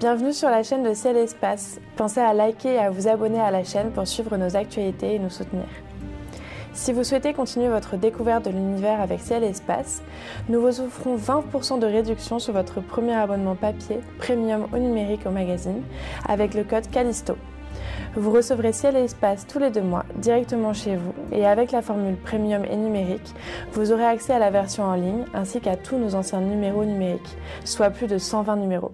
Bienvenue sur la chaîne de Ciel et Espace. Pensez à liker et à vous abonner à la chaîne pour suivre nos actualités et nous soutenir. Si vous souhaitez continuer votre découverte de l'univers avec Ciel et Espace, nous vous offrons 20% de réduction sur votre premier abonnement papier, premium ou numérique au magazine, avec le code Callisto. Vous recevrez Ciel et Espace tous les 2 mois, directement chez vous, et avec la formule premium et numérique, vous aurez accès à la version en ligne, ainsi qu'à tous nos anciens numéros numériques, soit plus de 120 numéros.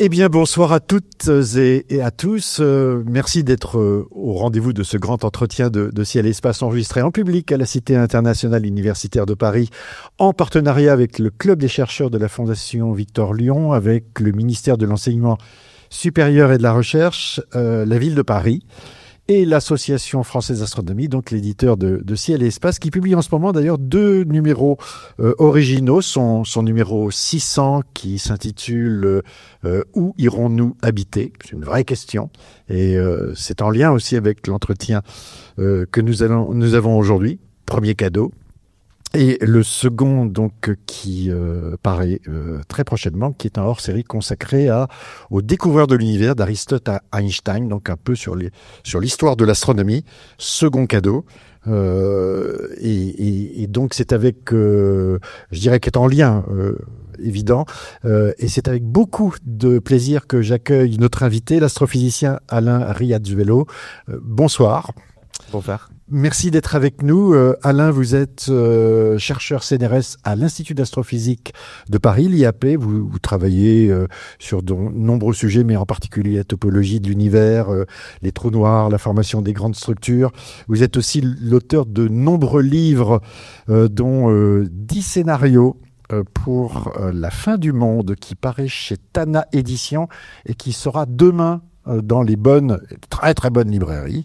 Eh bien, bonsoir à toutes et à tous. Merci d'être au rendez-vous de ce grand entretien de Ciel et Espace enregistré en public à la Cité internationale universitaire de Paris, en partenariat avec le Club des chercheurs de la Fondation Victor Lyon, avec le ministère de l'Enseignement supérieur et de la Recherche, la ville de Paris, et l'Association française d'astronomie, donc l'éditeur de Ciel et Espace, qui publie en ce moment d'ailleurs 2 numéros originaux. Son numéro 600 qui s'intitule Où irons-nous habiter ? C'est une vraie question. Et c'est en lien aussi avec l'entretien que nous avons aujourd'hui. Premier cadeau. Et le second, donc, qui paraît très prochainement, qui est un hors-série consacré aux découvreurs de l'univers d'Aristote à Einstein, donc un peu sur l'histoire de l'astronomie. Second cadeau. Et donc, c'est avec, je dirais qu'est en lien évident, et c'est avec beaucoup de plaisir que j'accueille notre invité, l'astrophysicien Alain Riazuelo. Bonsoir. Bonsoir. Merci d'être avec nous. Alain, vous êtes chercheur CNRS à l'Institut d'astrophysique de Paris, l'IAP. Vous travaillez sur de nombreux sujets, mais en particulier la topologie de l'univers, les trous noirs, la formation des grandes structures. Vous êtes aussi l'auteur de nombreux livres, dont 10 scénarios pour la fin du monde, qui paraît chez Tana Éditions et qui sera demain dans les très très bonnes librairies.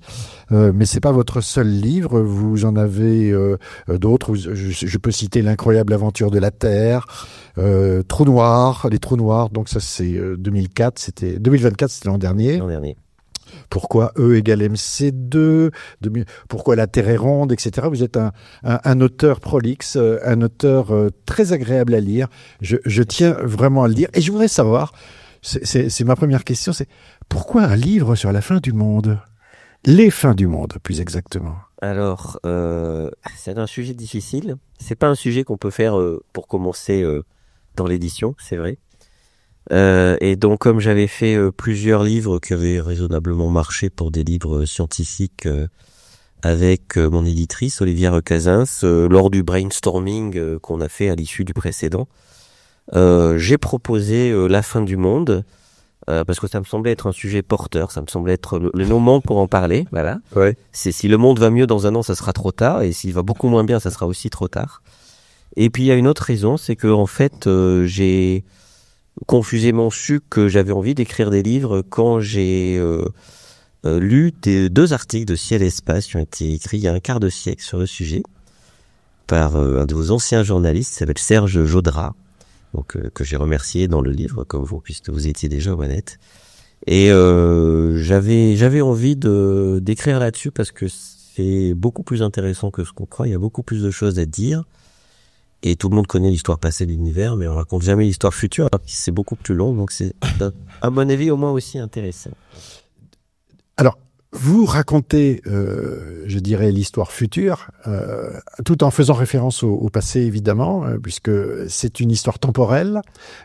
Mais c'est pas votre seul livre, vous en avez d'autres. Je peux citer L'incroyable aventure de la Terre, les trous noirs, donc ça c'est 2024, c'était l'an dernier. Pourquoi E égale MC2, pourquoi la Terre est ronde, etc. Vous êtes un auteur prolixe, un auteur très agréable à lire. Je tiens vraiment à le dire. Et je voudrais savoir, c'est ma première question, c'est pourquoi un livre sur la fin du monde ? Les fins du monde, plus exactement. Alors, c'est un sujet difficile. C'est pas un sujet qu'on peut faire pour commencer dans l'édition, c'est vrai. Et donc, comme j'avais fait plusieurs livres qui avaient raisonnablement marché pour des livres scientifiques avec mon éditrice, Olivier Recazins, lors du brainstorming qu'on a fait à l'issue du précédent, j'ai proposé la fin du monde, parce que ça me semblait être un sujet porteur, ça me semblait être le moment pour en parler, voilà. Ouais. C'est si le monde va mieux dans un an, ça sera trop tard, et s'il va beaucoup moins bien, ça sera aussi trop tard. Et puis il y a une autre raison, c'est que en fait, j'ai confusément su que j'avais envie d'écrire des livres quand j'ai lu 2 articles de Ciel et Espace qui ont été écrits il y a un quart de siècle sur le sujet par un de vos anciens journalistes, qui s'appelle Serge Jodra. Donc que j'ai remercié dans le livre, comme vous, puisque vous étiez déjà honnête. Et j'avais envie d'écrire là-dessus parce que c'est beaucoup plus intéressant que ce qu'on croit. Il y a beaucoup plus de choses à dire. Et tout le monde connaît l'histoire passée de l'univers, mais on raconte jamais l'histoire future. C'est beaucoup plus long, donc c'est, à mon avis, au moins aussi intéressant. Alors, vous racontez, je dirais, l'histoire future, tout en faisant référence au passé, évidemment, puisque c'est une histoire temporelle.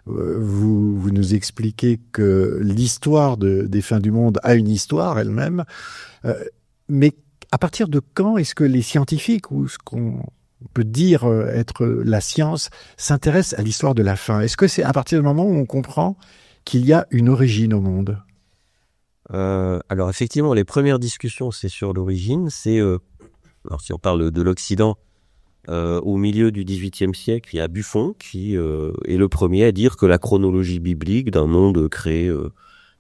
Vous nous expliquez que l'histoire des fins du monde a une histoire elle-même. Mais à partir de quand est-ce que les scientifiques, ou ce qu'on peut dire être la science, s'intéressent à l'histoire de la fin ? Est-ce que c'est à partir du moment où on comprend qu'il y a une origine au monde ? Alors effectivement, les premières discussions, c'est sur l'origine. C'est alors si on parle de l'Occident, au milieu du XVIIIe siècle, il y a Buffon qui est le premier à dire que la chronologie biblique d'un monde créé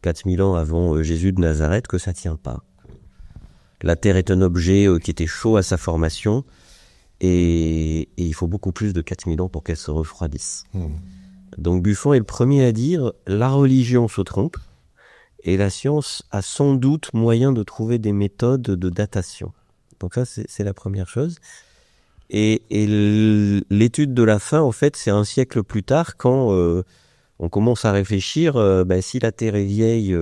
4000 ans avant Jésus de Nazareth, que ça tient pas. La Terre est un objet qui était chaud à sa formation et il faut beaucoup plus de 4000 ans pour qu'elle se refroidisse. Donc Buffon est le premier à dire la religion se trompe et la science a sans doute moyen de trouver des méthodes de datation. Donc ça, c'est la première chose. Et l'étude de la fin, en fait, c'est un siècle plus tard quand on commence à réfléchir si la Terre est vieille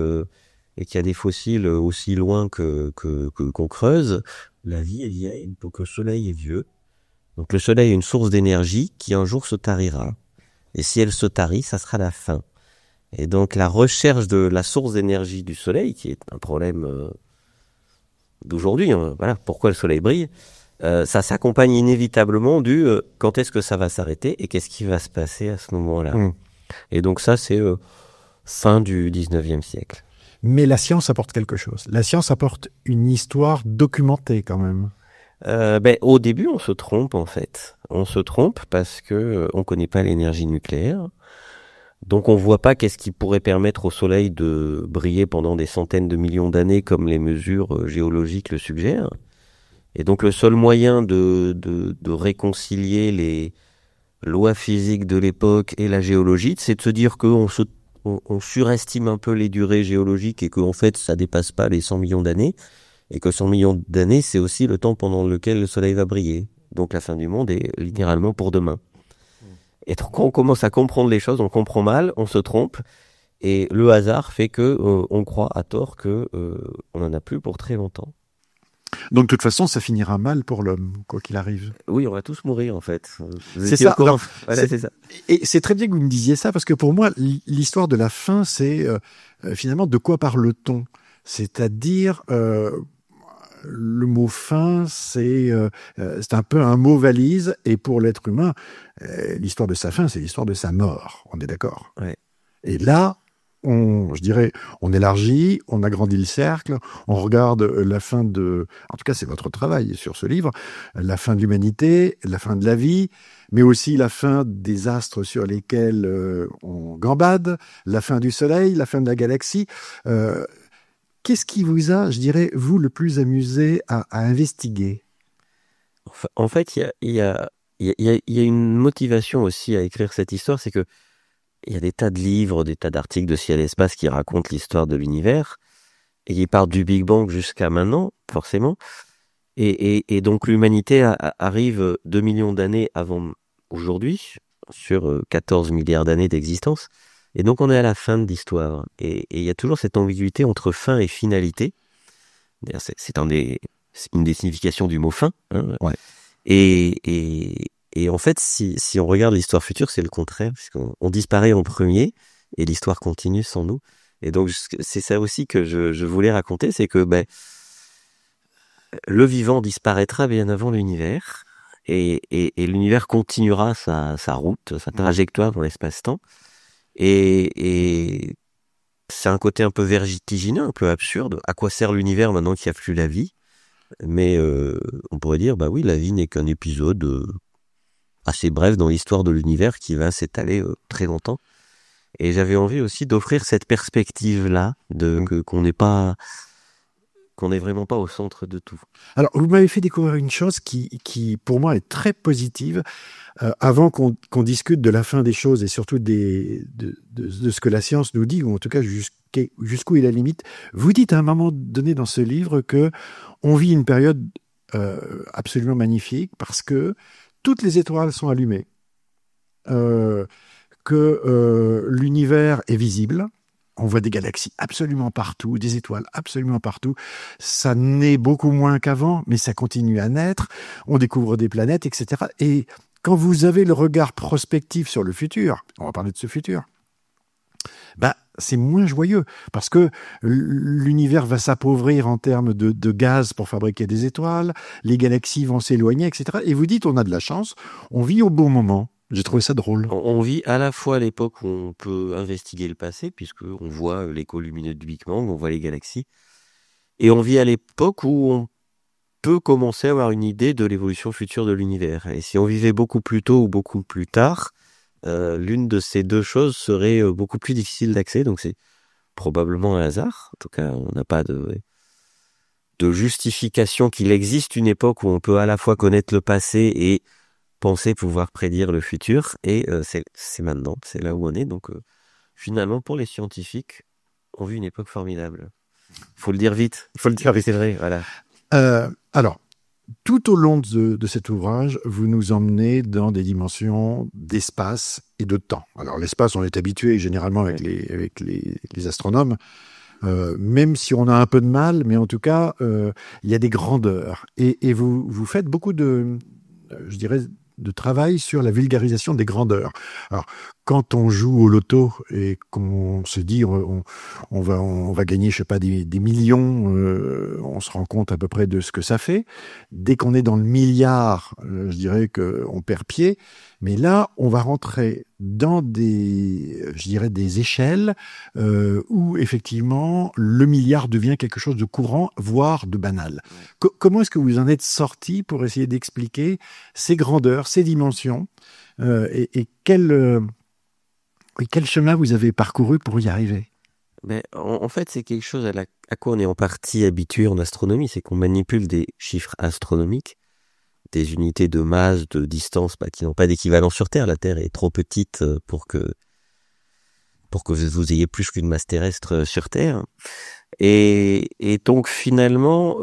et qu'il y a des fossiles aussi loin qu'on creuse, la vie est vieille, donc le Soleil est vieux. Donc le Soleil est une source d'énergie qui un jour se tarira. Et si elle se tarit, ça sera la fin. Et donc la recherche de la source d'énergie du Soleil, qui est un problème d'aujourd'hui, hein, voilà, pourquoi le Soleil brille, ça s'accompagne inévitablement du quand est-ce que ça va s'arrêter et qu'est-ce qui va se passer à ce moment-là. Et donc ça, c'est fin du 19e siècle. Mais la science apporte quelque chose. La science apporte une histoire documentée quand même. Au début, on se trompe en fait. On se trompe parce que on connaît pas l'énergie nucléaire. Donc on voit pas qu'est-ce qui pourrait permettre au Soleil de briller pendant des centaines de millions d'années comme les mesures géologiques le suggèrent. Et donc le seul moyen de réconcilier les lois physiques de l'époque et la géologie, c'est de se dire qu'on surestime un peu les durées géologiques et qu'en fait ça dépasse pas les 100 millions d'années et que 100 millions d'années c'est aussi le temps pendant lequel le Soleil va briller. Donc la fin du monde est littéralement pour demain. Et donc, quand on commence à comprendre les choses, on comprend mal, on se trompe, et le hasard fait que on croit à tort que on n'en a plus pour très longtemps. Donc de toute façon, ça finira mal pour l'homme, quoi qu'il arrive. Oui, on va tous mourir en fait. C'est ça. Alors, voilà, c'est ça. Et c'est très bien que vous me disiez ça, parce que pour moi, l'histoire de la fin, c'est finalement de quoi parle-t-on ? C'est-à-dire, le mot fin, c'est un peu un mot valise, et pour l'être humain, l'histoire de sa fin, c'est l'histoire de sa mort. On est d'accord ? Ouais. Et là, on élargit, on agrandit le cercle, on regarde la fin en tout cas c'est votre travail sur ce livre, la fin de l'humanité, la fin de la vie, mais aussi la fin des astres sur lesquels on gambade, la fin du Soleil, la fin de la galaxie. Qu'est-ce qui vous a, je dirais, vous, le plus amusé à investiguer ? En fait, il y a une motivation aussi à écrire cette histoire, c'est que il y a des tas de livres, des tas d'articles de Ciel et Espace qui racontent l'histoire de l'univers, et qui partent du Big Bang jusqu'à maintenant, forcément. Et donc l'humanité arrive 2 millions d'années avant aujourd'hui, sur 14 milliards d'années d'existence. Et donc on est à la fin de l'histoire. Et il y a toujours cette ambiguïté entre fin et finalité. D'ailleurs, c'est une des significations du mot fin. Hein. Ouais. Et en fait, si on regarde l'histoire future, c'est le contraire, puisqu'on disparaît en premier et l'histoire continue sans nous. Et donc, c'est ça aussi que je voulais raconter, c'est que le vivant disparaîtra bien avant l'univers et l'univers continuera sa route, sa trajectoire dans l'espace-temps. Et c'est un côté un peu vertigineux, un peu absurde. À quoi sert l'univers maintenant qu'il n'y a plus la vie ? Mais on pourrait dire, oui, la vie n'est qu'un épisode assez bref dans l'histoire de l'univers qui va s'étaler très longtemps. Et j'avais envie aussi d'offrir cette perspective-là, qu'on n'est vraiment pas au centre de tout. Alors, vous m'avez fait découvrir une chose qui pour moi, est très positive. Avant qu'on discute de la fin des choses et surtout de ce que la science nous dit, ou en tout cas jusqu'où est la limite, vous dites à un moment donné dans ce livre que on vit une période absolument magnifique parce que toutes les étoiles sont allumées, que l'univers est visible. On voit des galaxies absolument partout, des étoiles absolument partout. Ça naît beaucoup moins qu'avant, mais ça continue à naître. On découvre des planètes, etc. Et quand vous avez le regard prospectif sur le futur, on va parler de ce futur, c'est moins joyeux parce que l'univers va s'appauvrir en termes de gaz pour fabriquer des étoiles, les galaxies vont s'éloigner, etc. Et vous dites, on a de la chance, on vit au bon moment. J'ai trouvé ça drôle. On vit à la fois l'époque où on peut investiguer le passé, puisqu'on voit l'écho lumineux du Big Bang, on voit les galaxies, et on vit à l'époque où on peut commencer à avoir une idée de l'évolution future de l'univers. Et si on vivait beaucoup plus tôt ou beaucoup plus tard, l'une de ces deux choses serait beaucoup plus difficile d'accès, donc c'est probablement un hasard. En tout cas, on n'a pas de justification qu'il existe une époque où on peut à la fois connaître le passé et penser pouvoir prédire le futur. Et c'est maintenant, c'est là où on est. Donc finalement, pour les scientifiques, on vit une époque formidable. Faut le dire vite. Il faut le dire, oui, c'est vrai. Voilà. Alors, tout au long de cet ouvrage, vous nous emmenez dans des dimensions d'espace et de temps. Alors, l'espace, on est habitué généralement avec les astronomes, même si on a un peu de mal, mais en tout cas, il y a des grandeurs. Et vous faites beaucoup je dirais, de travail sur la vulgarisation des grandeurs. Alors, quand on joue au loto et qu'on se dit on va gagner, je sais pas, des millions, on se rend compte à peu près de ce que ça fait. Dès qu'on est dans le milliard, je dirais qu'on perd pied. Mais là, on va rentrer dans des échelles où effectivement le milliard devient quelque chose de courant, voire de banal. Comment est-ce que vous en êtes sorti pour essayer d'expliquer ces grandeurs, ces dimensions et quel chemin vous avez parcouru pour y arriver? Mais en fait, c'est quelque chose à quoi on est en partie habitué en astronomie, c'est qu'on manipule des chiffres astronomiques, des unités de masse, de distance, qui n'ont pas d'équivalent sur Terre. La Terre est trop petite pour que vous ayez plus qu'une masse terrestre sur Terre. Et donc finalement,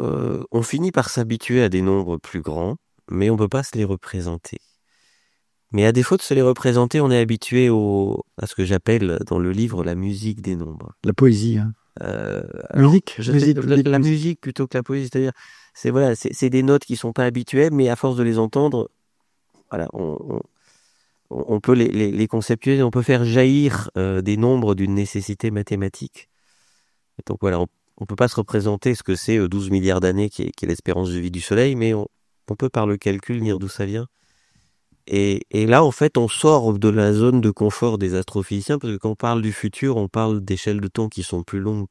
on finit par s'habituer à des nombres plus grands, mais on peut pas se les représenter. Mais à défaut de se les représenter, on est habitué à ce que j'appelle dans le livre la musique des nombres. La poésie, hein. La musique plutôt que la poésie, c'est-à-dire c'est des notes qui sont pas habituelles, mais à force de les entendre, voilà, on peut les conceptualiser, on peut faire jaillir des nombres d'une nécessité mathématique. Et donc voilà, on peut pas se représenter ce que c'est 12 milliards d'années qui est l'espérance de vie du Soleil, mais on peut par le calcul dire d'où ça vient. Et là, en fait, on sort de la zone de confort des astrophysiciens, parce que quand on parle du futur, on parle d'échelles de temps qui sont plus longues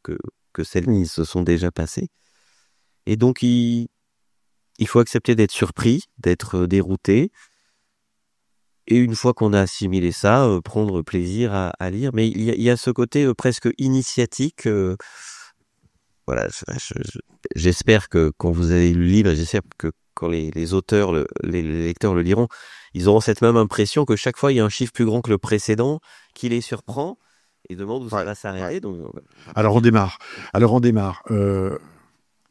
que celles qui se sont déjà passées. Et donc, il faut accepter d'être surpris, d'être dérouté. Et une fois qu'on a assimilé ça, prendre plaisir à lire. Mais il y a ce côté presque initiatique. Voilà, j'espère que quand vous avez lu le livre, j'espère que quand les auteurs, les lecteurs le liront, ils auront cette même impression que chaque fois il y a un chiffre plus grand que le précédent qui les surprend et demande où ça va s'arrêter. Donc, Alors on démarre.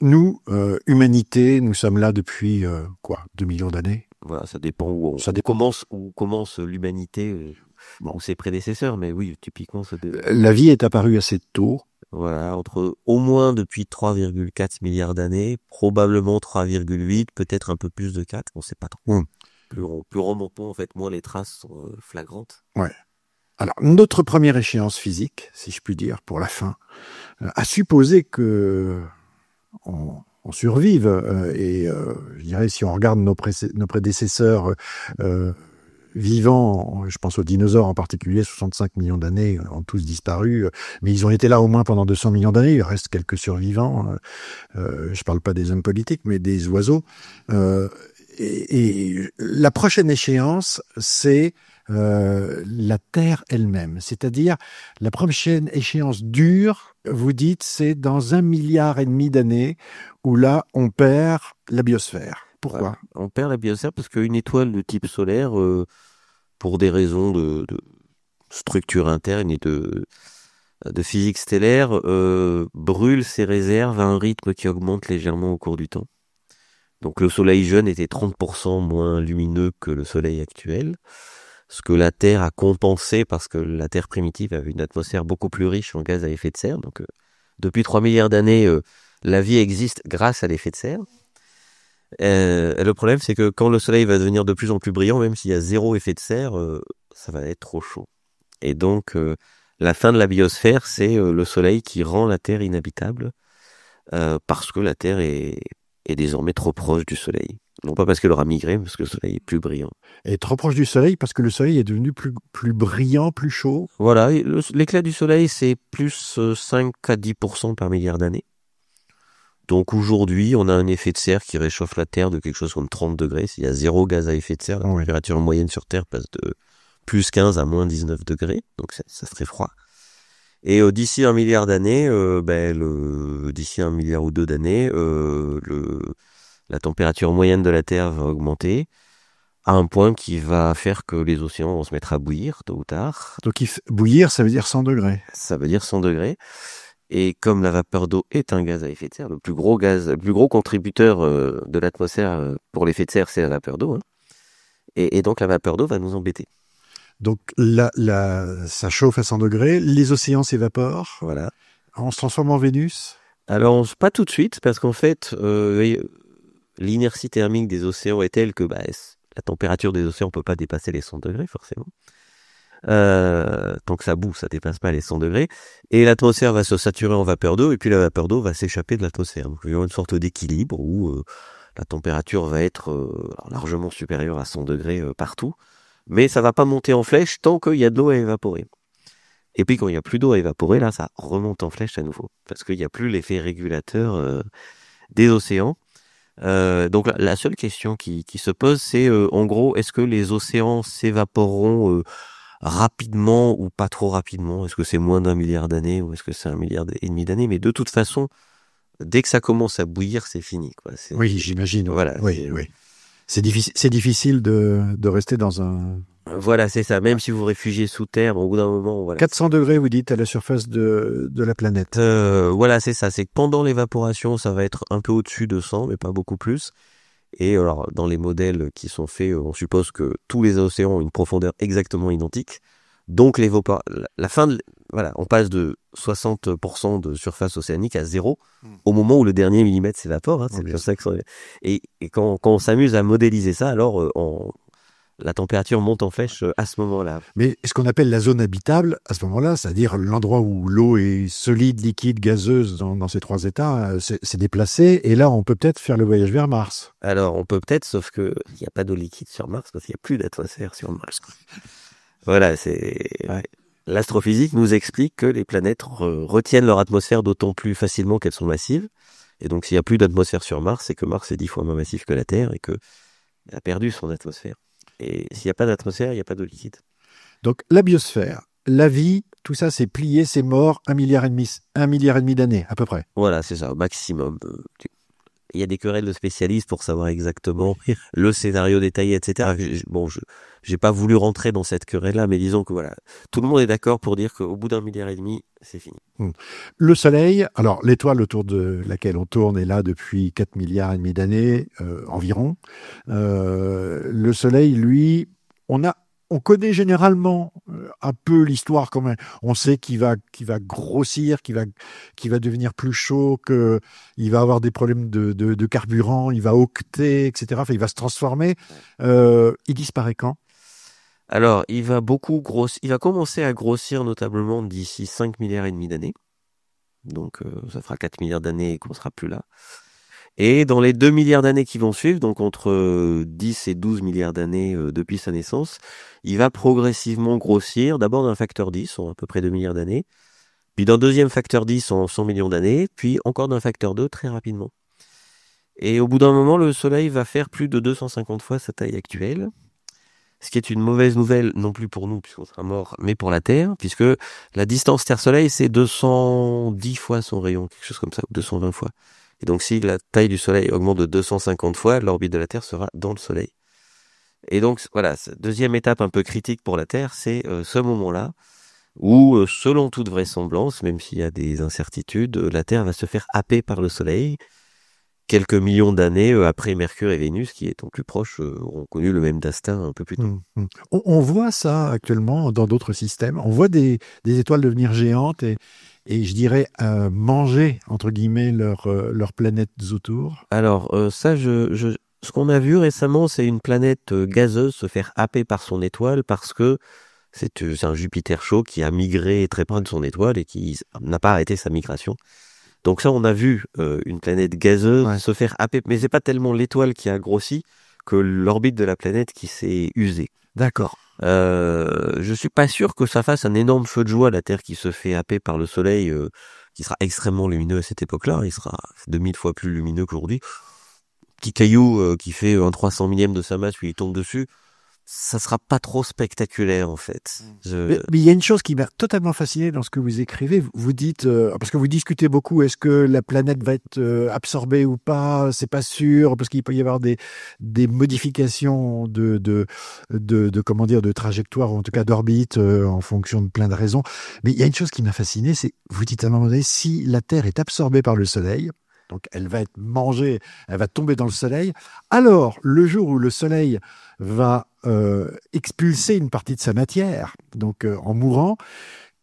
Nous, humanité, nous sommes là depuis 2 millions d'années. Voilà, ça dépend où commence l'humanité, ou ses prédécesseurs, mais oui, typiquement. La vie est apparue assez tôt. Voilà, au moins depuis 3,4 milliards d'années, probablement 3,8, peut-être un peu plus de 4, on ne sait pas trop. Plus remontons, en fait, moins les traces sont flagrantes. Ouais. Alors, notre première échéance physique, si je puis dire, pour la fin, a supposé que on survive. Je dirais, si on regarde nos prédécesseurs vivants, je pense aux dinosaures en particulier, 65 millions d'années, ont tous disparu, mais ils ont été là au moins pendant 200 millions d'années, il reste quelques survivants, je parle pas des hommes politiques, mais des oiseaux. Et la prochaine échéance, c'est la Terre elle-même, c'est-à-dire la prochaine échéance dure, vous dites, c'est dans 1,5 milliard d'années, où là, on perd la biosphère. Pourquoi ? Voilà. On perd la biosphère parce qu'une étoile de type solaire, pour des raisons de structure interne et de physique stellaire, brûle ses réserves à un rythme qui augmente légèrement au cours du temps. Donc le Soleil jeune était 30% moins lumineux que le Soleil actuel, ce que la Terre a compensé parce que la Terre primitive avait une atmosphère beaucoup plus riche en gaz à effet de serre. Donc depuis 3 milliards d'années, la vie existe grâce à l'effet de serre. Le problème, c'est que quand le Soleil va devenir de plus en plus brillant, même s'il y a 0 effet de serre, ça va être trop chaud. Et donc, la fin de la biosphère, c'est le Soleil qui rend la Terre inhabitable, parce que la Terre est désormais trop proche du Soleil. Non pas parce qu'elle aura migré, mais parce que le Soleil est plus brillant. Et trop proche du Soleil parce que le Soleil est devenu plus brillant, plus chaud. Voilà, l'éclat du Soleil, c'est plus 5 à 10% par milliard d'années. Donc aujourd'hui, on a un effet de serre qui réchauffe la Terre de quelque chose comme 30 degrés. S'il y a 0 gaz à effet de serre, la température moyenne sur Terre passe de plus 15 à moins 19 degrés. Donc ça serait froid. Et d'ici 1 milliard d'années, d'ici 1 milliard ou 2 d'années, la température moyenne de la Terre va augmenter à un point qui va faire que les océans vont se mettre à bouillir tôt ou tard. Donc bouillir, ça veut dire 100 degrés. Ça veut dire 100 degrés. Et comme la vapeur d'eau est un gaz à effet de serre, le plus gros contributeur de l'atmosphère pour l'effet de serre, c'est la vapeur d'eau. Hein. Et donc la vapeur d'eau va nous embêter. Donc ça chauffe à 100 degrés, les océans s'évaporent. Voilà. On se transforme en Vénus? Alors pas tout de suite, parce qu'en fait, l'inertie thermique des océans est telle que la température des océans peut pas dépasser les 100 degrés forcément. Tant que ça bout, ça dépasse pas les 100 degrés. Et l'atmosphère va se saturer en vapeur d'eau, et puis la vapeur d'eau va s'échapper de l'atmosphère. Donc il y aura une sorte d'équilibre où la température va être largement supérieure à 100 degrés partout. Mais ça va pas monter en flèche tant qu'il y a de l'eau à évaporer. Et puis quand il y a plus d'eau à évaporer, là, ça remonte en flèche à nouveau. Parce qu'il n'y a plus l'effet régulateur des océans. Donc la seule question qui se pose, c'est en gros, est-ce que les océans s'évaporeront rapidement ou pas trop rapidement? Est-ce que c'est moins d'1 milliard d'années ou est-ce que c'est 1,5 milliard d'années? Mais de toute façon, dès que ça commence à bouillir, c'est fini, quoi. Oui, j'imagine. Voilà. Oui. C'est difficile de rester dans un... Voilà, c'est ça. Même si vous réfugiez sous terre, au bout d'un moment, voilà. 400 degrés, vous dites, à la surface de la planète. Voilà, c'est ça. C'est que pendant l'évaporation, ça va être un peu au-dessus de 100, mais pas beaucoup plus. Et alors, dans les modèles qui sont faits, on suppose que tous les océans ont une profondeur exactement identique. Donc, voilà, on passe de 60% de surface océanique à 0 au moment où le dernier millimètre s'évapore. Hein, c'est comme ça que et quand on s'amuse à modéliser ça, alors la température monte en flèche à ce moment-là. Mais ce qu'on appelle la zone habitable, à ce moment-là, c'est-à-dire l'endroit où l'eau est solide, liquide, gazeuse dans ces 3 états, c'est déplacé. Et là, on peut peut-être faire le voyage vers Mars. Alors, on peut peut-être, sauf que il n'y a pas d'eau liquide sur Mars parce qu'il n'y a plus d'atmosphère sur Mars. Voilà, l'astrophysique nous explique que les planètes retiennent leur atmosphère d'autant plus facilement qu'elles sont massives. Et donc, s'il n'y a plus d'atmosphère sur Mars, c'est que Mars est 10 fois moins massif que la Terre et qu'il a perdu son atmosphère. Et s'il n'y a pas d'atmosphère, il n'y a pas d'eau liquide. Donc, la biosphère, la vie, tout ça, c'est plié, c'est mort, 1,5 milliard d'années, à peu près. Voilà, c'est ça, au maximum. Il y a des querelles de spécialistes pour savoir exactement le scénario détaillé, etc. J'ai pas voulu rentrer dans cette querelle-là, mais disons que voilà, tout le monde est d'accord pour dire qu'au bout d'1,5 milliard, c'est fini. Le Soleil, alors l'étoile autour de laquelle on tourne est là depuis 4,5 milliards d'années environ. Le Soleil, lui, on connaît généralement un peu l'histoire quand même. On sait qu'il va grossir, qu'il va devenir plus chaud, qu'il va avoir des problèmes de carburant, il va octer, etc. Enfin, il va se transformer. Il disparaît quand? Alors, il va commencer à grossir notablement d'ici 5,5 milliards d'années. Donc, ça fera 4 milliards d'années qu'on sera plus là. Et dans les 2 milliards d'années qui vont suivre, donc entre 10 et 12 milliards d'années depuis sa naissance, il va progressivement grossir, d'abord d'un facteur 10, en à peu près 2 milliards d'années, puis d'un deuxième facteur 10 en 100 millions d'années, puis encore d'un facteur 2 très rapidement. Et au bout d'un moment, le Soleil va faire plus de 250 fois sa taille actuelle, ce qui est une mauvaise nouvelle, non plus pour nous, puisqu'on sera mort, mais pour la Terre, puisque la distance Terre-Soleil, c'est 210 fois son rayon, quelque chose comme ça, ou 220 fois. Et donc, si la taille du Soleil augmente de 250 fois, l'orbite de la Terre sera dans le Soleil. Et donc, voilà, deuxième étape un peu critique pour la Terre, c'est ce moment-là où, selon toute vraisemblance, même s'il y a des incertitudes, la Terre va se faire happer par le Soleil. Quelques millions d'années après Mercure et Vénus, qui étant plus proches, ont connu le même destin un peu plus tôt. On voit ça actuellement dans d'autres systèmes. On voit des étoiles devenir géantes et je dirais manger, entre guillemets, leurs planètes autour. Alors, ce qu'on a vu récemment, c'est une planète gazeuse se faire happer par son étoile parce que c'est un Jupiter chaud qui a migré très près de son étoile et qui n'a pas arrêté sa migration. Donc ça, on a vu une planète gazeuse se faire happer, mais c'est pas tellement l'étoile qui a grossi que l'orbite de la planète qui s'est usée. D'accord. Je suis pas sûr que ça fasse un énorme feu de joie, la Terre qui se fait happer par le Soleil, qui sera extrêmement lumineux à cette époque-là. Il sera 2000 fois plus lumineux qu'aujourd'hui. Petit caillou qui fait un 300 millième de sa masse, puis il tombe dessus. ça sera pas trop spectaculaire en fait. Mais il y a une chose qui m'a totalement fasciné dans ce que vous écrivez. Vous dites, parce que vous discutez beaucoup, est-ce que la planète va être absorbée ou pas? C'est pas sûr, parce qu'il peut y avoir des modifications de comment dire, de trajectoire, ou en tout cas d'orbite, en fonction de plein de raisons. Mais il y a une chose qui m'a fasciné, c'est, vous dites à un moment donné, si la Terre est absorbée par le Soleil, donc elle va être mangée, elle va tomber dans le Soleil, alors le jour où le Soleil va expulser une partie de sa matière, donc en mourant,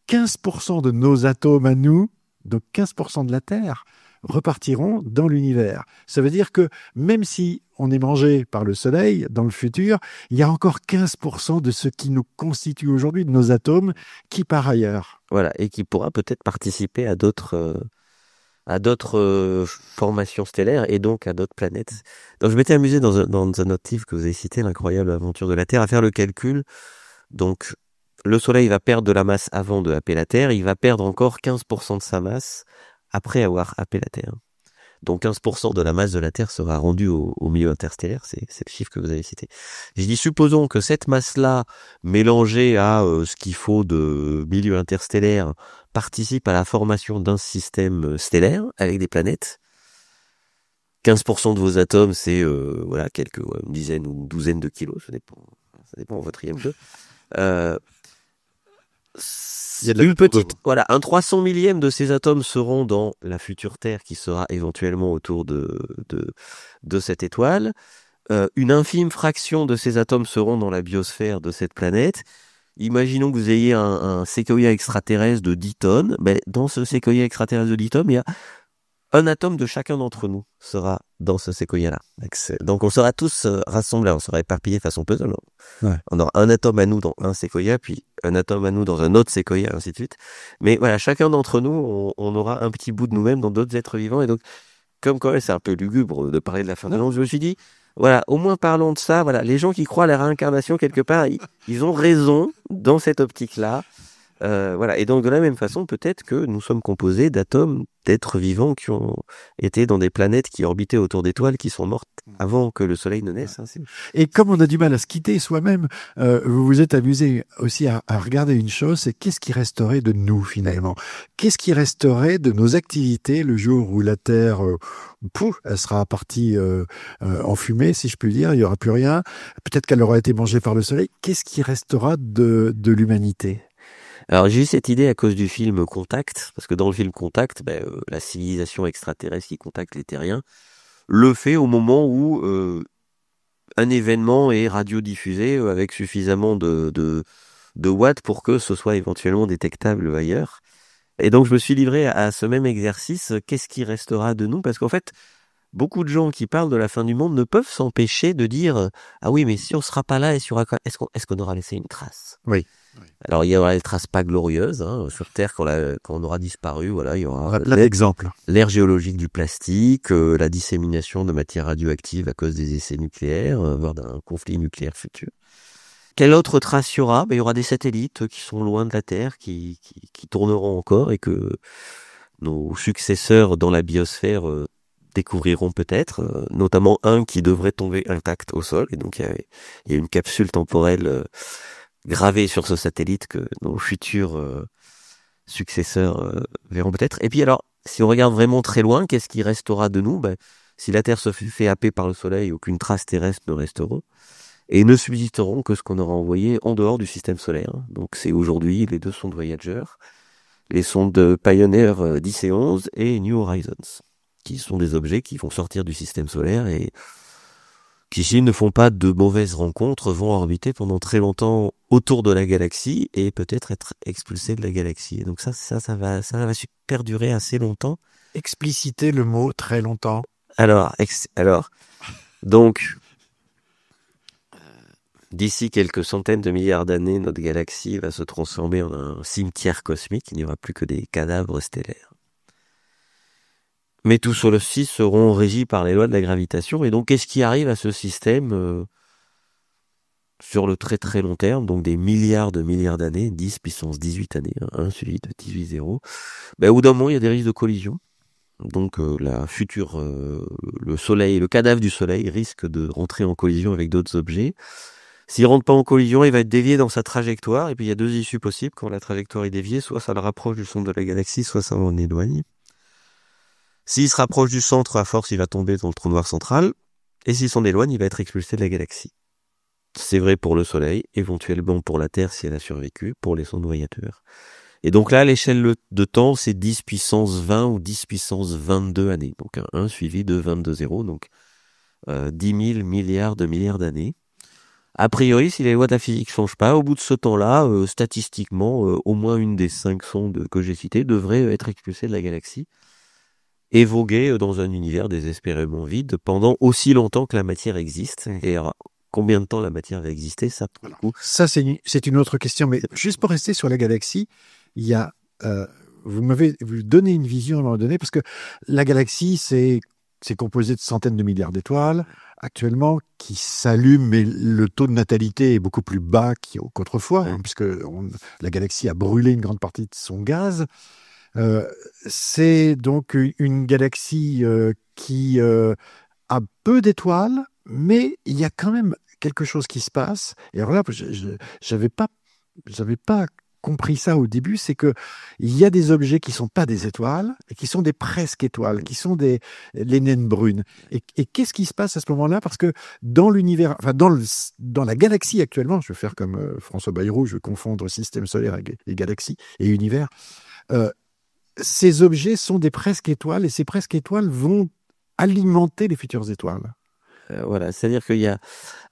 15% de nos atomes à nous, donc 15% de la Terre, repartiront dans l'univers. Ça veut dire que même si on est mangé par le Soleil dans le futur, il y a encore 15% de ce qui nous constitue aujourd'hui, de nos atomes, qui part ailleurs. Voilà, et qui pourra peut-être participer à d'autres formations stellaires et donc à d'autres planètes. Donc je m'étais amusé dans un autre livre que vous avez cité, L'incroyable aventure de la Terre, à faire le calcul. Donc le Soleil va perdre de la masse avant de happer la Terre, il va perdre encore 15% de sa masse après avoir happé la Terre. Donc 15% de la masse de la Terre sera rendue au milieu interstellaire, c'est le chiffre que vous avez cité. J'ai dit, supposons que cette masse-là, mélangée à ce qu'il faut de milieu interstellaire, participe à la formation d'un système stellaire avec des planètes. 15% de vos atomes, c'est voilà une dizaine ou une douzaine de kilos, ça dépend de votre IM2. Il y a une petite, voilà, un 300 millième de ces atomes seront dans la future Terre qui sera éventuellement autour de cette étoile. Une infime fraction de ces atomes seront dans la biosphère de cette planète. Imaginons que vous ayez un séquoia extraterrestre de 10 tonnes. Ben, dans ce séquoia extraterrestre de 10 tonnes, il y a un atome de chacun d'entre nous sera dans ce séquoia-là. Donc on sera tous rassemblés, on sera éparpillés façon puzzle. Ouais. On aura un atome à nous dans un séquoia, puis un atome à nous dans un autre séquoia, ainsi de suite. Mais voilà, chacun d'entre nous, on aura un petit bout de nous-mêmes dans d'autres êtres vivants. Et donc, comme quand même c'est un peu lugubre de parler de la fin du monde, je me suis dit, voilà, au moins parlons de ça. Voilà, les gens qui croient à la réincarnation quelque part, ils ont raison dans cette optique-là. Voilà. Et donc de la même façon, peut-être que nous sommes composés d'atomes, d'êtres vivants qui ont été dans des planètes qui orbitaient autour d'étoiles qui sont mortes avant que le Soleil ne naisse. Hein, et comme on a du mal à se quitter soi-même, vous vous êtes amusé aussi à regarder une chose, c'est qu'est-ce qui resterait de nous finalement? Qu'est-ce qui resterait de nos activités le jour où la Terre, elle sera partie en fumée, si je puis dire, il n'y aura plus rien. Peut-être qu'elle aura été mangée par le Soleil. Qu'est-ce qui restera de l'humanité? Alors j'ai eu cette idée à cause du film Contact, parce que dans le film Contact, la civilisation extraterrestre qui contacte les terriens le fait au moment où un événement est radiodiffusé avec suffisamment de watts pour que ce soit éventuellement détectable ailleurs. Et donc je me suis livré à ce même exercice, qu'est-ce qui restera de nous? Parce qu'en fait, beaucoup de gens qui parlent de la fin du monde ne peuvent s'empêcher de dire « Ah oui, mais si on sera pas là, est-ce qu'on aura laissé une trace ?» Oui. Alors il y aura des traces pas glorieuses hein, sur Terre quand on aura disparu. Voilà, il y aura l'exemple, l'ère géologique du plastique, la dissémination de matières radioactives à cause des essais nucléaires, voire d'un conflit nucléaire futur. Quelle autre trace il y aura? Il y aura des satellites qui sont loin de la Terre, qui tourneront encore et que nos successeurs dans la biosphère découvriront peut-être, notamment un qui devrait tomber intact au sol. Et donc il y a une capsule temporelle gravée sur ce satellite que nos futurs successeurs verront peut-être. Et puis alors, si on regarde vraiment très loin, qu'est-ce qui restera de nous? Si la Terre se fait happer par le Soleil, aucune trace terrestre ne restera. Et ne subsisteront que ce qu'on aura envoyé en dehors du système solaire. Donc c'est aujourd'hui les 2 sondes Voyager, les sondes Pioneer 10 et 11 et New Horizons, qui sont des objets qui vont sortir du système solaire et qui, s'ils ne font pas de mauvaises rencontres, vont orbiter pendant très longtemps autour de la galaxie et peut-être être expulsés de la galaxie. Et donc ça va perdurer assez longtemps. Expliciter le mot très longtemps. Alors, donc, d'ici quelques centaines de milliards d'années, notre galaxie va se transformer en un cimetière cosmique. Il n'y aura plus que des cadavres stellaires. Mais tous ceux-ci seront régis par les lois de la gravitation. Et donc, qu'est-ce qui arrive à ce système sur le très très long terme, donc des milliards d'années, 10 puissance 18 années, 1 suivi de 18 zéros. Au bout d'un moment, il y a des risques de collision. Donc, le Soleil, le cadavre du Soleil risque de rentrer en collision avec d'autres objets. S'il rentre pas en collision, il va être dévié dans sa trajectoire. Et puis il y a deux issues possibles quand la trajectoire est déviée. Soit ça le rapproche du centre de la galaxie, soit ça en éloigne. S'il se rapproche du centre, à force, il va tomber dans le trou noir central. Et s'il s'en éloigne, il va être expulsé de la galaxie. C'est vrai pour le Soleil, éventuellement pour la Terre si elle a survécu, pour les sondes voyageurs. Et donc là, l'échelle de temps, c'est 10 puissance 20 ou 10 puissance 22 années. Donc un 1 suivi de 22 zéros, donc 10 000 milliards d'années. A priori, si les lois de la physique ne changent pas, au bout de ce temps-là, statistiquement, au moins une des 5 sondes que j'ai citées devrait être expulsée de la galaxie et voguer dans un univers désespérément vide pendant aussi longtemps que la matière existe. Et alors, combien de temps la matière va exister, ça, pour le coup. Ça, c'est une autre question. Mais juste pour rester sur la galaxie, il y a, vous donnez une vision à un moment donné, parce que la galaxie, c'est composé de centaines de milliards d'étoiles actuellement qui s'allument, mais le taux de natalité est beaucoup plus bas qu'autrefois, puisque la galaxie a brûlé une grande partie de son gaz. C'est donc une galaxie qui a peu d'étoiles, mais il y a quand même quelque chose qui se passe. Et alors là, j'avais pas compris ça au début, c'est que il y a des objets qui sont pas des étoiles et qui sont des presque étoiles, qui sont les naines brunes. Et qu'est-ce qui se passe à ce moment-là? Parce que dans l'univers, enfin dans la galaxie actuellement, je vais faire comme François Bayrou, je vais confondre système solaire et galaxie et univers. Ces objets sont des presque étoiles et ces presque étoiles vont alimenter les futures étoiles. Voilà, c'est-à-dire qu'il y a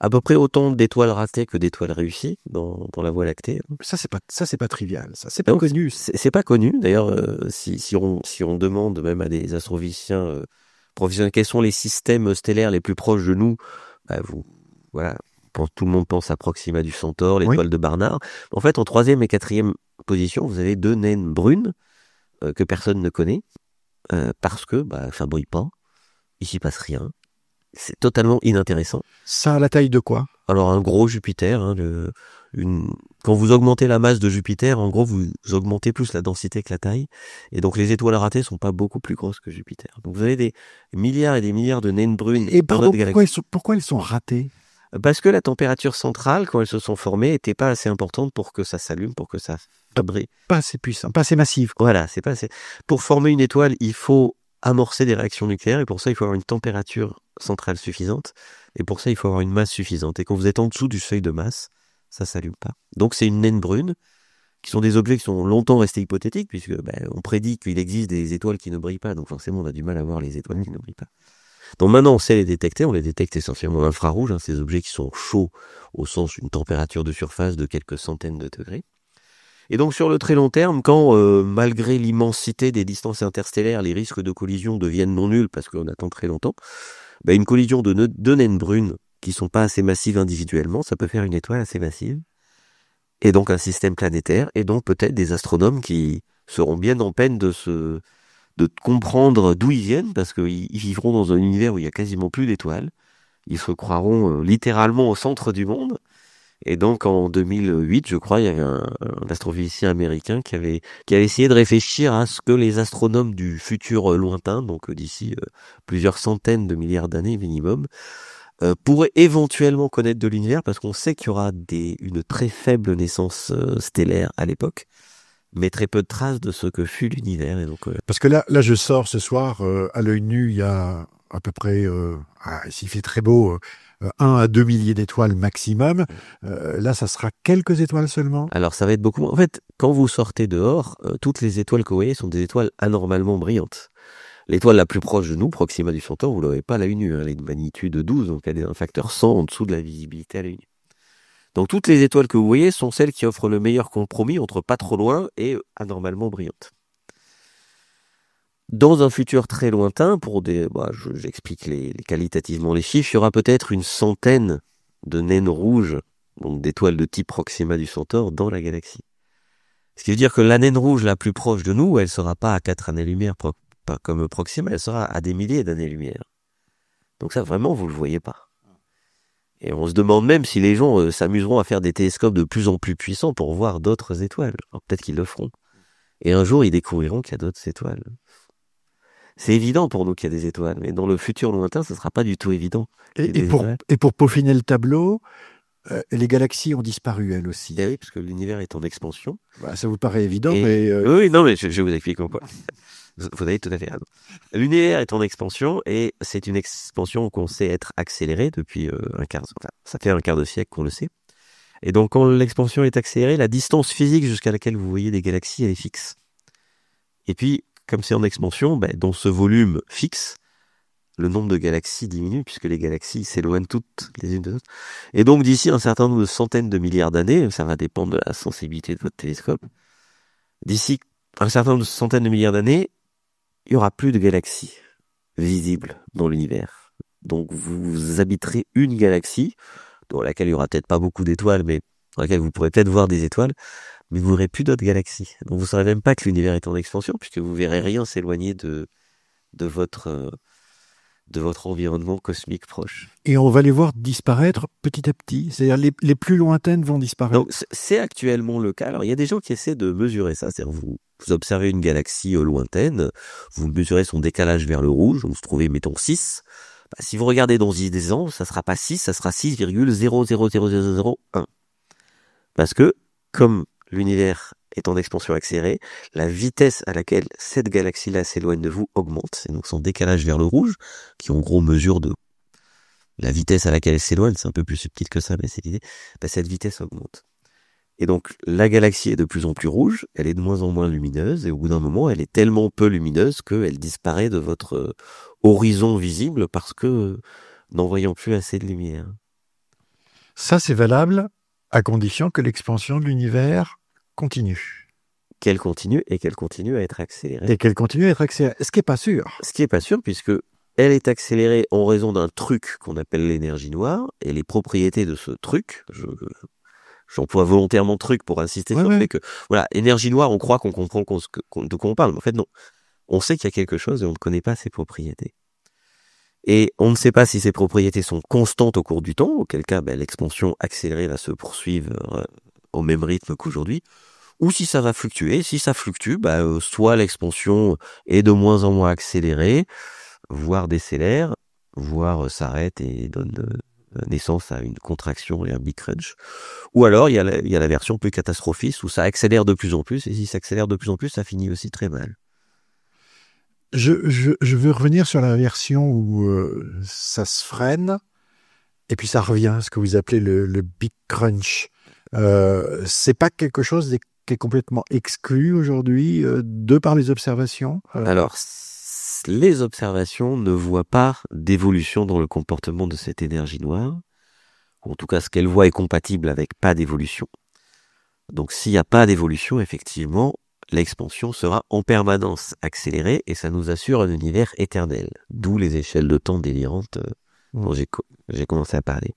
à peu près autant d'étoiles ratées que d'étoiles réussies dans la Voie lactée. Ça c'est pas trivial, ça c'est pas connu. C'est pas connu. D'ailleurs, si on demande même à des astrophysiciens professionnels quels sont les systèmes stellaires les plus proches de nous, bah voilà, tout le monde pense à Proxima du Centaure, l'étoile de Barnard. En fait, en 3e et 4e position, vous avez 2 naines brunes que personne ne connaît parce que ça brille pas, il s'y passe rien. C'est totalement inintéressant. Ça a la taille de quoi? Alors un gros Jupiter, quand vous augmentez la masse de Jupiter, en gros vous augmentez plus la densité que la taille, et donc les étoiles ratées sont pas beaucoup plus grosses que Jupiter. Donc vous avez des milliards et des milliards de naines brunes. Et pourquoi elles sont ratées? Parce que la température centrale, quand elles se sont formées, était pas assez importante pour que ça s'allume, pour que ça brille. Pas assez puissant, pas assez massif. Voilà, c'est pas assez. Pour former une étoile, il faut amorcer des réactions nucléaires, et pour ça il faut avoir une température centrale suffisante, et pour ça il faut avoir une masse suffisante. Et quand vous êtes en dessous du seuil de masse, ça s'allume pas. Donc c'est une naine brune, qui sont des objets qui sont longtemps restés hypothétiques, puisque on prédit qu'il existe des étoiles qui ne brillent pas, donc forcément on a du mal à voir les étoiles qui ne brillent pas. Donc maintenant on sait les détecter, on les détecte essentiellement en infrarouge, ces objets qui sont chauds au sens d'une température de surface de quelques centaines de degrés. Et donc sur le très long terme, quand malgré l'immensité des distances interstellaires, les risques de collision deviennent non nuls parce qu'on attend très longtemps, une collision de 2 naines brunes qui sont pas assez massives individuellement, ça peut faire une étoile assez massive, et donc un système planétaire, et donc peut-être des astronomes qui seront bien en peine de comprendre d'où ils viennent, parce qu'ils vivront dans un univers où il y a quasiment plus d'étoiles, ils se croiront littéralement au centre du monde. Et donc en 2008, je crois, il y avait un astrophysicien américain qui avait essayé de réfléchir à ce que les astronomes du futur lointain, donc d'ici plusieurs centaines de milliards d'années minimum, pourraient éventuellement connaître de l'univers, parce qu'on sait qu'il y aura une très faible naissance stellaire à l'époque, mais très peu de traces de ce que fut l'univers. Et donc, parce que là, je sors ce soir, à l'œil nu, il y a à peu près, s'il fait très beau, 1 à 2 milliers d'étoiles maximum. Là, ça sera quelques étoiles seulement. Alors, ça va être beaucoup moins. En fait, quand vous sortez dehors, toutes les étoiles que vous voyez sont des étoiles anormalement brillantes. L'étoile la plus proche de nous, Proxima du Centaure, vous ne l'avez pas à l'œil nu. Elle est de magnitude 12, donc elle est un facteur 100 en dessous de la visibilité à l'œil nu. Donc, toutes les étoiles que vous voyez sont celles qui offrent le meilleur compromis entre pas trop loin et anormalement brillantes. Dans un futur très lointain, j'explique qualitativement les chiffres, il y aura peut-être une centaine de naines rouges, donc d'étoiles de type Proxima du Centaure, dans la galaxie. Ce qui veut dire que la naine rouge la plus proche de nous, elle sera pas à 4 années-lumière, pas comme Proxima, elle sera à des milliers d'années-lumière. Donc ça, vraiment, vous le voyez pas. Et on se demande même si les gens s'amuseront à faire des télescopes de plus en plus puissants pour voir d'autres étoiles. Alors peut-être qu'ils le feront. Et un jour, ils découvriront qu'il y a d'autres étoiles. C'est évident pour nous qu'il y a des étoiles, mais dans le futur lointain, ce ne sera pas du tout évident. Et pour peaufiner le tableau, Les galaxies ont disparu, elles aussi. Eh oui, parce que l'univers est en expansion. Bah, ça vous paraît évident, Et- mais Oui, non, mais je vais vous expliquer pourquoi. Vous avez tout à fait raison. L'univers est en expansion et c'est une expansion qu'on sait être accélérée depuis ça fait un quart de siècle qu'on le sait. Et donc, quand l'expansion est accélérée, la distance physique jusqu'à laquelle vous voyez des galaxies, elle est fixe. Et puis, comme c'est en expansion, dans ce volume fixe, le nombre de galaxies diminue puisque les galaxies s'éloignent toutes les unes des autres. Et donc, d'ici un certain nombre de centaines de milliards d'années, ça va dépendre de la sensibilité de votre télescope, d'ici un certain nombre de centaines de milliards d'années, il n'y aura plus de galaxies visibles dans l'univers. Donc, vous habiterez une galaxie, dans laquelle il n'y aura peut-être pas beaucoup d'étoiles, mais dans laquelle vous pourrez peut-être voir des étoiles, mais vous n'aurez plus d'autres galaxies. Donc, vous ne saurez même pas que l'univers est en expansion, puisque vous verrez rien s'éloigner de votre environnement cosmique proche. et on va les voir disparaître petit à petit. C'est-à-dire les plus lointaines vont disparaître. Donc, c'est actuellement le cas. Alors, il y a des gens qui essaient de mesurer ça. C'est-à-dire, vous observez une galaxie lointaine, vous mesurez son décalage vers le rouge, vous trouvez, mettons, 6. Si vous regardez dans 10 ans, ça sera pas 6, ça sera 6,0000001. Parce que, comme l'univers est en expansion accélérée, la vitesse à laquelle cette galaxie-là s'éloigne de vous augmente. Et donc son décalage vers le rouge, qui en gros mesure de la vitesse à laquelle elle s'éloigne, c'est un peu plus subtil que ça, mais c'est l'idée, cette vitesse augmente. Et donc la galaxie est de plus en plus rouge, elle est de moins en moins lumineuse, et au bout d'un moment, elle est tellement peu lumineuse qu'elle disparaît de votre horizon visible parce que n'en voyant plus assez de lumière. Ça, c'est valable à condition que l'expansion de l'univers continue. Qu'elle continue et qu'elle continue à être accélérée. Et qu'elle continue à être accélérée. Ce qui n'est pas sûr. Ce qui n'est pas sûr, puisque elle est accélérée en raison d'un truc qu'on appelle l'énergie noire, et les propriétés de ce truc, j'emploie volontairement truc pour insister sur le fait que, voilà, énergie noire, on croit qu'on comprend de quoi on parle, mais en fait non. On sait qu'il y a quelque chose et on ne connaît pas ses propriétés. Et on ne sait pas si ces propriétés sont constantes au cours du temps, auquel cas l'expansion accélérée va se poursuivre au même rythme qu'aujourd'hui, ou si ça va fluctuer. Si ça fluctue, soit l'expansion est de moins en moins accélérée, voire décélère, voire s'arrête et donne naissance à une contraction et un big crunch. Ou alors il y a la version plus catastrophiste où ça accélère de plus en plus, et si ça accélère de plus en plus, ça finit aussi très mal. Je veux revenir sur la version où ça se freine et puis ça revient, ce que vous appelez le big crunch. C'est pas quelque chose qui est complètement exclu aujourd'hui de par les observations. Alors, les observations ne voient pas d'évolution dans le comportement de cette énergie noire. En tout cas, ce qu'elles voient est compatible avec pas d'évolution. Donc, s'il n'y a pas d'évolution, effectivement, l'expansion sera en permanence accélérée et ça nous assure un univers éternel. D'où les échelles de temps délirantes dont j'ai commencé à parler.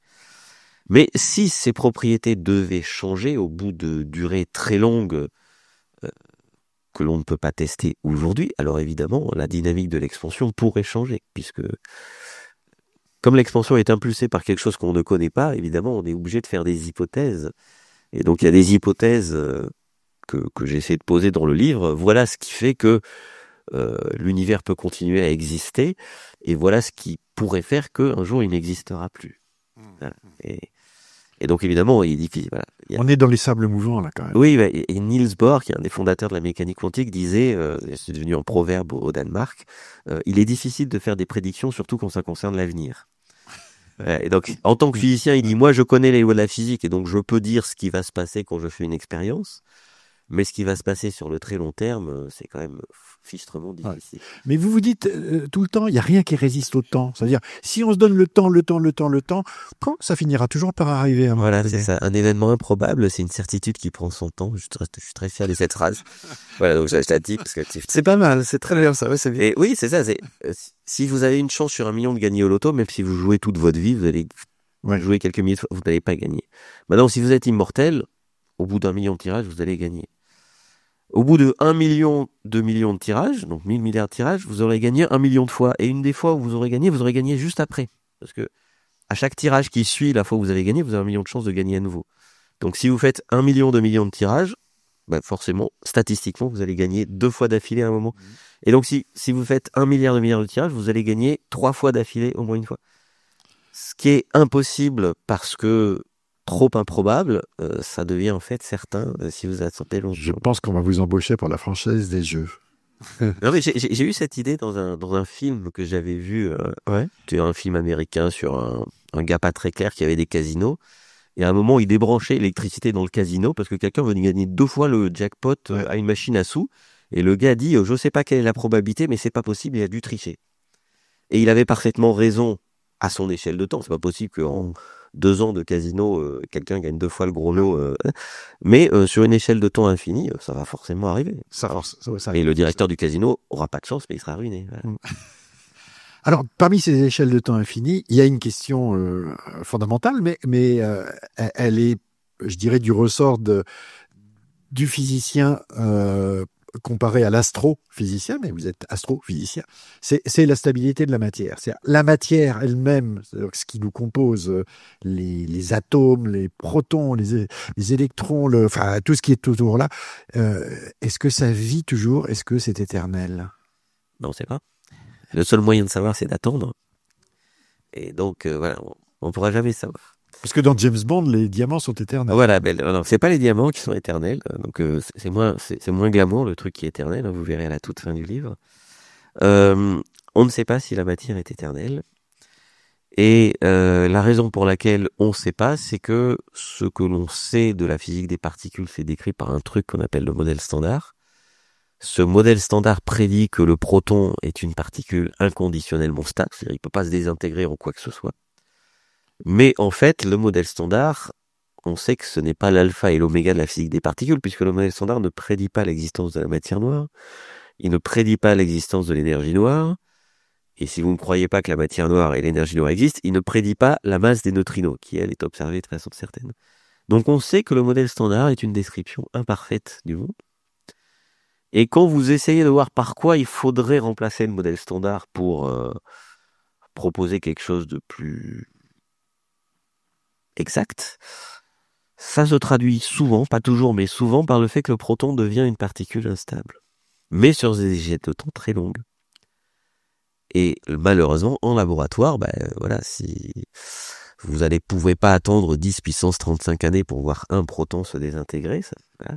Mais si ces propriétés devaient changer au bout de durées très longues que l'on ne peut pas tester aujourd'hui, alors évidemment, la dynamique de l'expansion pourrait changer, puisque comme l'expansion est impulsée par quelque chose qu'on ne connaît pas, évidemment, on est obligé de faire des hypothèses. Et donc, il y a des hypothèses que j'essaie de poser dans le livre. Voilà ce qui fait que l'univers peut continuer à exister, et voilà ce qui pourrait faire qu'un jour, il n'existera plus. Voilà. Et donc, évidemment, il est difficile. Voilà. On est dans les sables mouvants, là, quand même. Oui, et Niels Bohr, qui est un des fondateurs de la mécanique quantique, disait, c'est devenu un proverbe au Danemark, il est difficile de faire des prédictions, surtout quand ça concerne l'avenir. Et donc, en tant que physicien, il dit, moi, je connais les lois de la physique, et donc je peux dire ce qui va se passer quand je fais une expérience. Mais ce qui va se passer sur le très long terme, c'est quand même fichtrement difficile. Ouais. Mais vous vous dites tout le temps, il n'y a rien qui résiste au temps. C'est-à-dire, si on se donne le temps, quand ça finira toujours par arriver. Voilà, c'est ça. Un événement improbable, c'est une certitude qui prend son temps. Je suis très fier de cette phrase. Voilà, donc je la dis parce que c'est pas mal, c'est très bien ça. Ouais, c'est bien. Et oui, c'est ça. Si vous avez une chance sur 1 million de gagner au loto, même si vous jouez toute votre vie, vous allez jouer quelques milliers de fois, vous n'allez pas gagner. Maintenant, si vous êtes immortel, au bout d'1 million de tirages, vous allez gagner. Au bout de 1 million, 2 millions de tirages, donc 1000 milliards de tirages, vous aurez gagné 1 million de fois. Et une des fois où vous aurez gagné juste après. Parce que à chaque tirage qui suit la fois où vous avez gagné, vous avez 1 million de chances de gagner à nouveau. Donc si vous faites 1 million, 2 millions de tirages, forcément, statistiquement, vous allez gagner 2 fois d'affilée à un moment. Et donc si vous faites 1 milliard, 2 milliards de tirages, vous allez gagner 3 fois d'affilée au moins une fois. Ce qui est impossible parce que trop improbable, ça devient en fait certain si vous attendez longtemps. Je pense qu'on va vous embaucher pour la franchise des jeux. Non, mais j'ai eu cette idée dans un film que j'avais vu. C'était un film américain sur un gars pas très clair qui avait des casinos. Et à un moment, il débranchait l'électricité dans le casino parce que quelqu'un venait gagner 2 fois le jackpot à une machine à sous. Et le gars dit, je sais pas quelle est la probabilité, mais c'est pas possible, il a dû tricher. Et il avait parfaitement raison à son échelle de temps. C'est pas possible qu'en 2 ans de casino, quelqu'un gagne 2 fois le gros lot. Mais sur une échelle de temps infinie, ça va forcément arriver. Ça Et le directeur du casino aura pas de chance, mais il sera ruiné. Voilà. Alors, parmi ces échelles de temps infinies, il y a une question fondamentale, mais elle est, je dirais, du ressort du physicien comparé à l'astrophysicien, mais vous êtes astrophysicien. C'est la stabilité de la matière. C'est la matière elle-même, ce qui nous compose, les atomes, les protons, les électrons, enfin tout ce qui est autour là. Est-ce que ça vit toujours? Est-ce que c'est éternel? Non, on sait pas. Le seul moyen de savoir, c'est d'attendre. Et donc, voilà, on pourra jamais savoir. Parce que dans James Bond, les diamants sont éternels. Voilà, non, c'est pas les diamants qui sont éternels. Donc, c'est moins glamour, le truc qui est éternel. Vous verrez à la toute fin du livre. On ne sait pas si la matière est éternelle. Et la raison pour laquelle on ne sait pas, c'est que ce que l'on sait de la physique des particules, c'est décrit par un truc qu'on appelle le modèle standard. Ce modèle standard prédit que le proton est une particule inconditionnellement stable, c'est-à-dire qu'il ne peut pas se désintégrer en quoi que ce soit. Mais en fait, le modèle standard, on sait que ce n'est pas l'alpha et l'oméga de la physique des particules, puisque le modèle standard ne prédit pas l'existence de la matière noire, il ne prédit pas l'existence de l'énergie noire, et si vous ne croyez pas que la matière noire et l'énergie noire existent, il ne prédit pas la masse des neutrinos, qui elle est observée de façon certaine. Donc on sait que le modèle standard est une description imparfaite du monde. Et quand vous essayez de voir par quoi il faudrait remplacer le modèle standard pour proposer quelque chose de plus exact, ça se traduit souvent, pas toujours, mais souvent par le fait que le proton devient une particule instable. Mais sur des échelles de temps très longues. Et malheureusement, en laboratoire, voilà, si vous pouvez pas attendre 10 puissance 35 années pour voir un proton se désintégrer, voilà.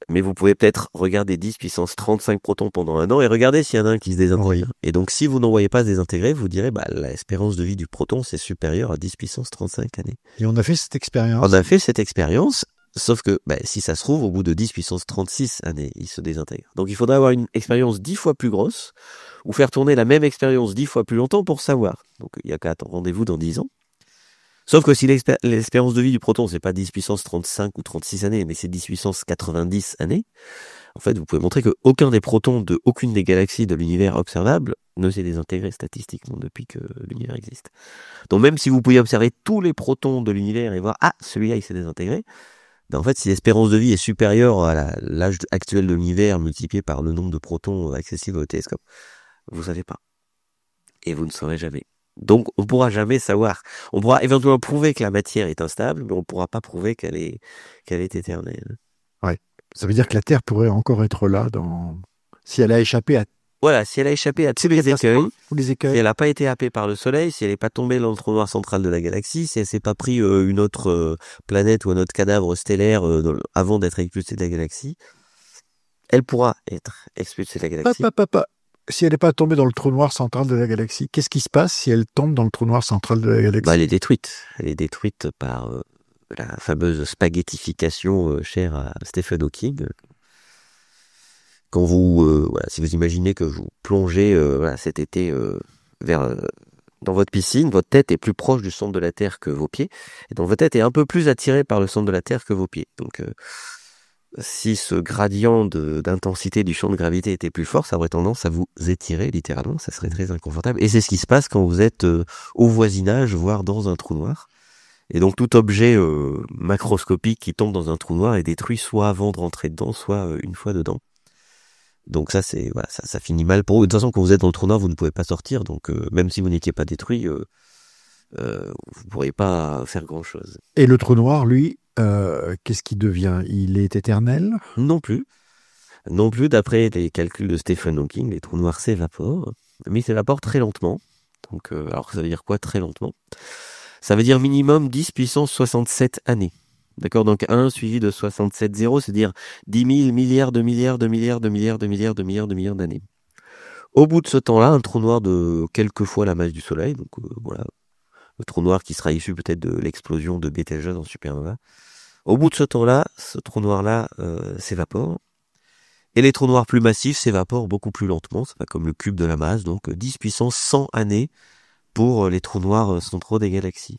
Mais vous pouvez peut-être regarder 10 puissance 35 protons pendant 1 an et regarder s'il y en a un qui se désintègre. Oui. Et donc, si vous n'en voyez pas se désintégrer, vous direz, l'espérance de vie du proton, c'est supérieur à 10 puissance 35 années. Et on a fait cette expérience. On a fait cette expérience, sauf que, si ça se trouve, au bout de 10 puissance 36 années, il se désintègre. Donc, il faudrait avoir une expérience 10 fois plus grosse, ou faire tourner la même expérience 10 fois plus longtemps pour savoir. Donc, il n'y a qu'à attendre rendez-vous dans 10 ans. Sauf que si l'espérance de vie du proton, c'est pas 10 puissance 35 ou 36 années, mais c'est 10 puissance 90 années, en fait, vous pouvez montrer qu'aucun des protons de aucune des galaxies de l'univers observable ne s'est désintégré statistiquement depuis que l'univers existe. Donc même si vous pouviez observer tous les protons de l'univers et voir, celui-là, il s'est désintégré, en fait, si l'espérance de vie est supérieure à l'âge actuel de l'univers multiplié par le nombre de protons accessibles au télescope, vous savez pas. Et vous ne saurez jamais. Donc, on pourra jamais savoir. On pourra éventuellement prouver que la matière est instable, mais on pourra pas prouver qu'elle est éternelle. Ouais. Ça veut dire que la Terre pourrait encore être là si elle a échappé à. Voilà, si elle a échappé à tous les écueils, si elle n'a pas été happée par le Soleil, si elle n'est pas tombée dans le trou noir central de la galaxie, si elle s'est pas pris une autre planète ou un autre cadavre stellaire avant d'être expulsée de la galaxie, elle pourra être expulsée de la galaxie. Si elle n'est pas tombée dans le trou noir central de la galaxie, qu'est-ce qui se passe si elle tombe dans le trou noir central de la galaxie? Elle est détruite. Elle est détruite par la fameuse spaghettification chère à Stephen Hawking. Quand si vous imaginez que vous plongez cet été dans votre piscine, votre tête est plus proche du centre de la Terre que vos pieds, et donc votre tête est un peu plus attirée par le centre de la Terre que vos pieds. Donc si ce gradient d'intensité du champ de gravité était plus fort, ça aurait tendance à vous étirer littéralement, ça serait très inconfortable. Et c'est ce qui se passe quand vous êtes au voisinage, voire dans un trou noir. Et donc tout objet macroscopique qui tombe dans un trou noir est détruit soit avant de rentrer dedans, soit une fois dedans. Donc ça ça finit mal pour vous. De toute façon, quand vous êtes dans le trou noir, vous ne pouvez pas sortir. Donc même si vous n'étiez pas détruit, vous ne pourriez pas faire grand-chose. Et le trou noir, lui, qu'est-ce qu'il devient? Il est éternel? Non plus. Non plus, d'après les calculs de Stephen Hawking, les trous noirs s'évaporent, mais ils s'évaporent très lentement. Donc, alors ça veut dire quoi très lentement? Ça veut dire minimum 10 puissance 67 années. D'accord? Donc 1 suivi de 67 zéros, c'est-à-dire 10 000 milliards de milliards de milliards de milliards de milliards de milliards de milliards d'années. Au bout de ce temps-là, un trou noir de quelques fois la masse du Soleil, donc voilà, le trou noir qui sera issu peut-être de l'explosion de Betelgeuse en supernova. Au bout de ce temps-là, ce trou noir-là s'évapore. Et les trous noirs plus massifs s'évaporent beaucoup plus lentement, c'est pas comme le cube de la masse, donc 10 puissance 100 années pour les trous noirs centraux des galaxies.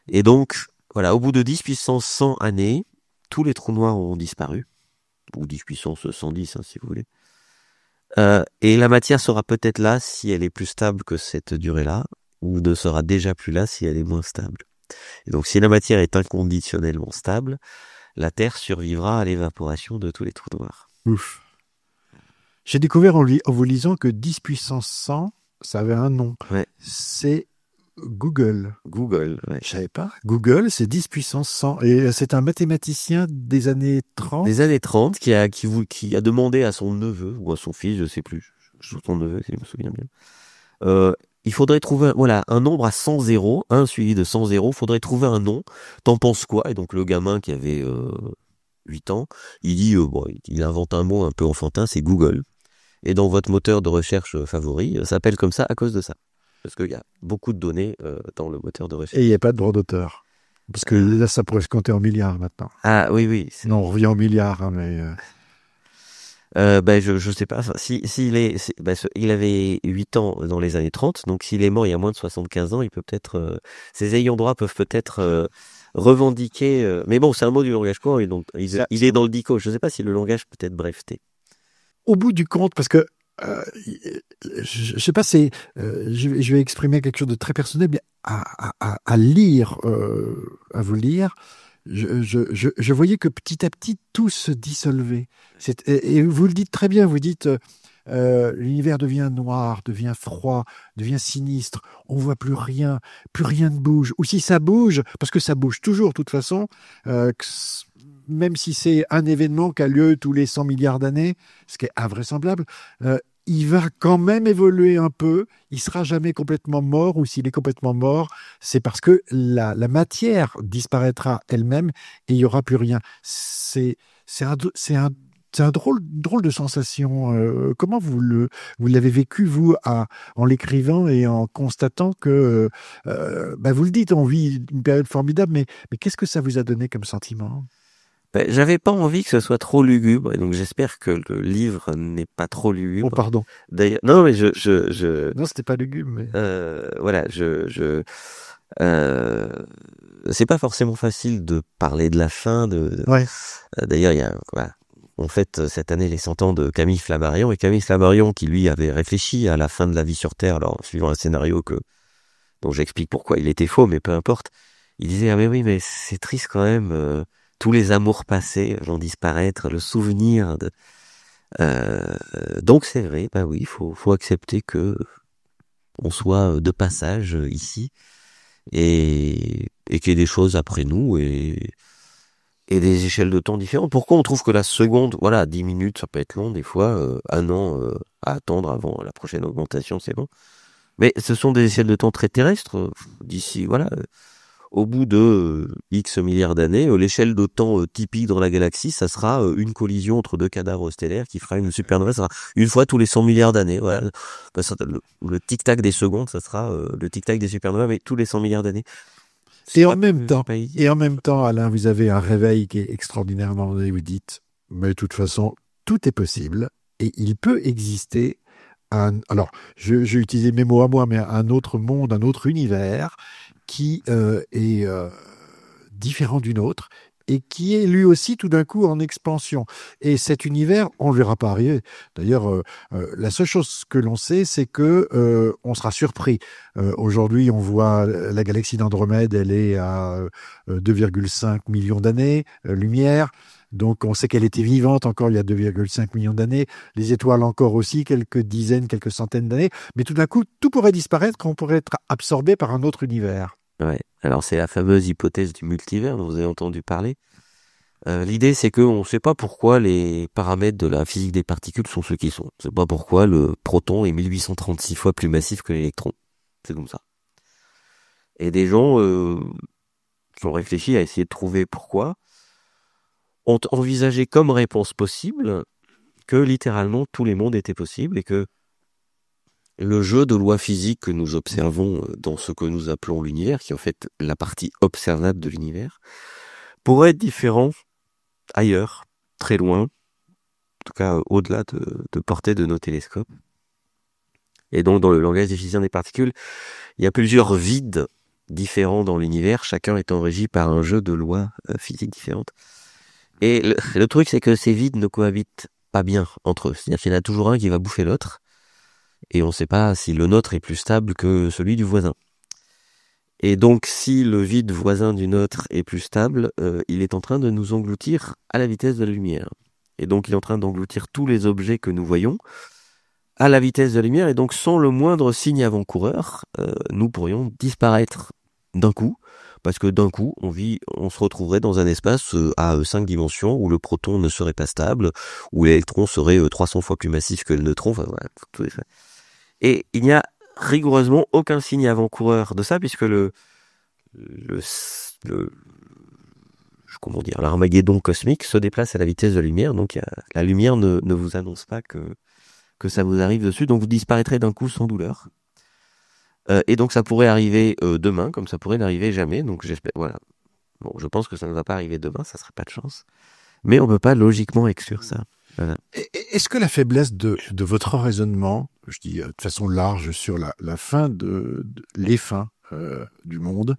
Et donc, voilà, au bout de 10 puissance 100 années, tous les trous noirs auront disparu, ou 10 puissance 110 si vous voulez. Et la matière sera peut-être là si elle est plus stable que cette durée-là, ou ne sera déjà plus là si elle est moins stable. Et donc si la matière est inconditionnellement stable, la Terre survivra à l'évaporation de tous les trous noirs. Ouf. J'ai découvert en vous lisant que 10 puissance 100, ça avait un nom. Ouais. C'est Google. Google, ouais. Je savais pas. Google, c'est 10 puissance 100. Et c'est un mathématicien des années 30. Des années 30 qui a demandé à son neveu, ou à son fils, je sais plus, son neveu, si je me souviens bien. Il faudrait trouver un nombre à 100 zéros, un suivi de 100 zéros, faudrait trouver un nom. T'en penses quoi? Et donc le gamin qui avait 8 ans, il dit, il invente un mot un peu enfantin, c'est Google. Et dans votre moteur de recherche favori, ça s'appelle comme ça à cause de ça. Parce qu'il y a beaucoup de données dans le moteur de recherche. Et il n'y a pas de droit d'auteur. Parce que là, ça pourrait se compter en milliards maintenant. Ah oui. Non, on revient en milliards, mais... je sais pas. Il avait 8 ans dans les années 30, donc s'il est mort il y a moins de 75 ans, il peut peut-être... ses ayants droit peuvent peut-être revendiquer... mais bon, c'est un mot du langage courant, et donc il est dans le DICO. Je sais pas si le langage peut être breveté. Au bout du compte, parce que je sais pas, je vais exprimer quelque chose de très personnel, mais à lire, à vous lire, je voyais que petit à petit tout se dissolvait. Et vous le dites très bien, vous dites l'univers devient noir, devient froid, devient sinistre, on voit plus rien ne bouge. Ou si ça bouge, parce que ça bouge toujours de toute façon, même si c'est un événement qui a lieu tous les 100 milliards d'années, ce qui est invraisemblable, il va quand même évoluer un peu, il sera jamais complètement mort, ou s'il est complètement mort, c'est parce que la matière disparaîtra elle-même et il n'y aura plus rien. C'est un drôle de sensation. Comment vous l'avez vécu, vous, en l'écrivant et en constatant que, vous le dites, on vit une période formidable, mais qu'est-ce que ça vous a donné comme sentiment ? J'avais pas envie que ce soit trop lugubre, et donc j'espère que le livre n'est pas trop lugubre. Oh, pardon. D'ailleurs, non, mais Non, c'était pas lugubre, mais... voilà, c'est pas forcément facile de parler de la fin Ouais. D'ailleurs, il y a, on fête cette année les 100 ans de Camille Flammarion, et Camille Flammarion, qui lui avait réfléchi à la fin de la vie sur Terre, alors suivant un scénario dont j'explique pourquoi il était faux, mais peu importe. Il disait, mais oui, mais c'est triste quand même, tous les amours passés vont disparaître, le souvenir de... donc c'est vrai, oui, il faut accepter que on soit de passage ici, et qu'il y ait des choses après nous, et des échelles de temps différentes. Pourquoi on trouve que la seconde, 10 minutes, ça peut être long, des fois, un an à attendre avant la prochaine augmentation, c'est bon. Mais ce sont des échelles de temps très terrestres, d'ici, au bout de X milliards d'années, l'échelle de temps typique dans la galaxie, ça sera une collision entre deux cadavres stellaires qui fera une supernova, ça sera une fois tous les 100 milliards d'années. Voilà. Le tic-tac des secondes, ça sera le tic-tac des supernovas, mais tous les 100 milliards d'années. Et en même temps, Alain, vous avez un réveil qui est extraordinairement donné. Vous dites, mais de toute façon, tout est possible et il peut exister alors, je vais utiliser mes mots à moi, mais un autre monde, un autre univers qui est différent du nôtre et qui est lui aussi tout d'un coup en expansion. Et cet univers, on ne le verra pas arriver. D'ailleurs, la seule chose que l'on sait, c'est que on sera surpris. Aujourd'hui, on voit la galaxie d'Andromède, elle est à 2,5 millions d'années-lumière. Donc, on sait qu'elle était vivante encore il y a 2,5 millions d'années. Les étoiles encore aussi, quelques dizaines, quelques centaines d'années. Mais tout d'un coup, tout pourrait disparaître quand on pourrait être absorbé par un autre univers. Ouais. Alors, c'est la fameuse hypothèse du multivers dont vous avez entendu parler. L'idée, c'est qu'on ne sait pas pourquoi les paramètres de la physique des particules sont ceux qu'ils sont. On ne sait pas pourquoi le proton est 1836 fois plus massif que l'électron. C'est comme ça. Et des gens qui ont réfléchi à essayer de trouver pourquoi, ont envisagé comme réponse possible que littéralement tous les mondes étaient possibles et que le jeu de lois physiques que nous observons dans ce que nous appelons l'univers, qui est en fait la partie observable de l'univers, pourrait être différent ailleurs, très loin, en tout cas au-delà de portée de nos télescopes. Et donc dans le langage des physiciens des particules, il y a plusieurs vides différents dans l'univers, chacun étant régi par un jeu de lois physiques différentes. Et le truc, c'est que ces vides ne cohabitent pas bien entre eux. C'est-à-dire qu'il y en a toujours un qui va bouffer l'autre, et on ne sait pas si le nôtre est plus stable que celui du voisin. Et donc, si le vide voisin du nôtre est plus stable, il est en train de nous engloutir à la vitesse de la lumière. Et donc, il est en train d'engloutir tous les objets que nous voyons à la vitesse de la lumière, et donc sans le moindre signe avant-coureur, nous pourrions disparaître d'un coup, parce que d'un coup, on se retrouverait dans un espace à 5 dimensions où le proton ne serait pas stable, où l'électron serait 300 fois plus massif que le neutron, enfin voilà, tout est fait. Et il n'y a rigoureusement aucun signe avant-coureur de ça, puisque l'Armageddon cosmique se déplace à la vitesse de la lumière, donc la lumière ne vous annonce pas que ça vous arrive dessus, donc vous disparaîtrez d'un coup sans douleur. Et donc ça pourrait arriver demain, comme ça pourrait n'arriver jamais, donc j'espère, voilà. Bon, je pense que ça ne va pas arriver demain, ça serait pas de chance. Mais on peut pas logiquement exclure ça. Voilà. Est-ce que la faiblesse de votre raisonnement, je dis de façon large sur la fin les fins du monde,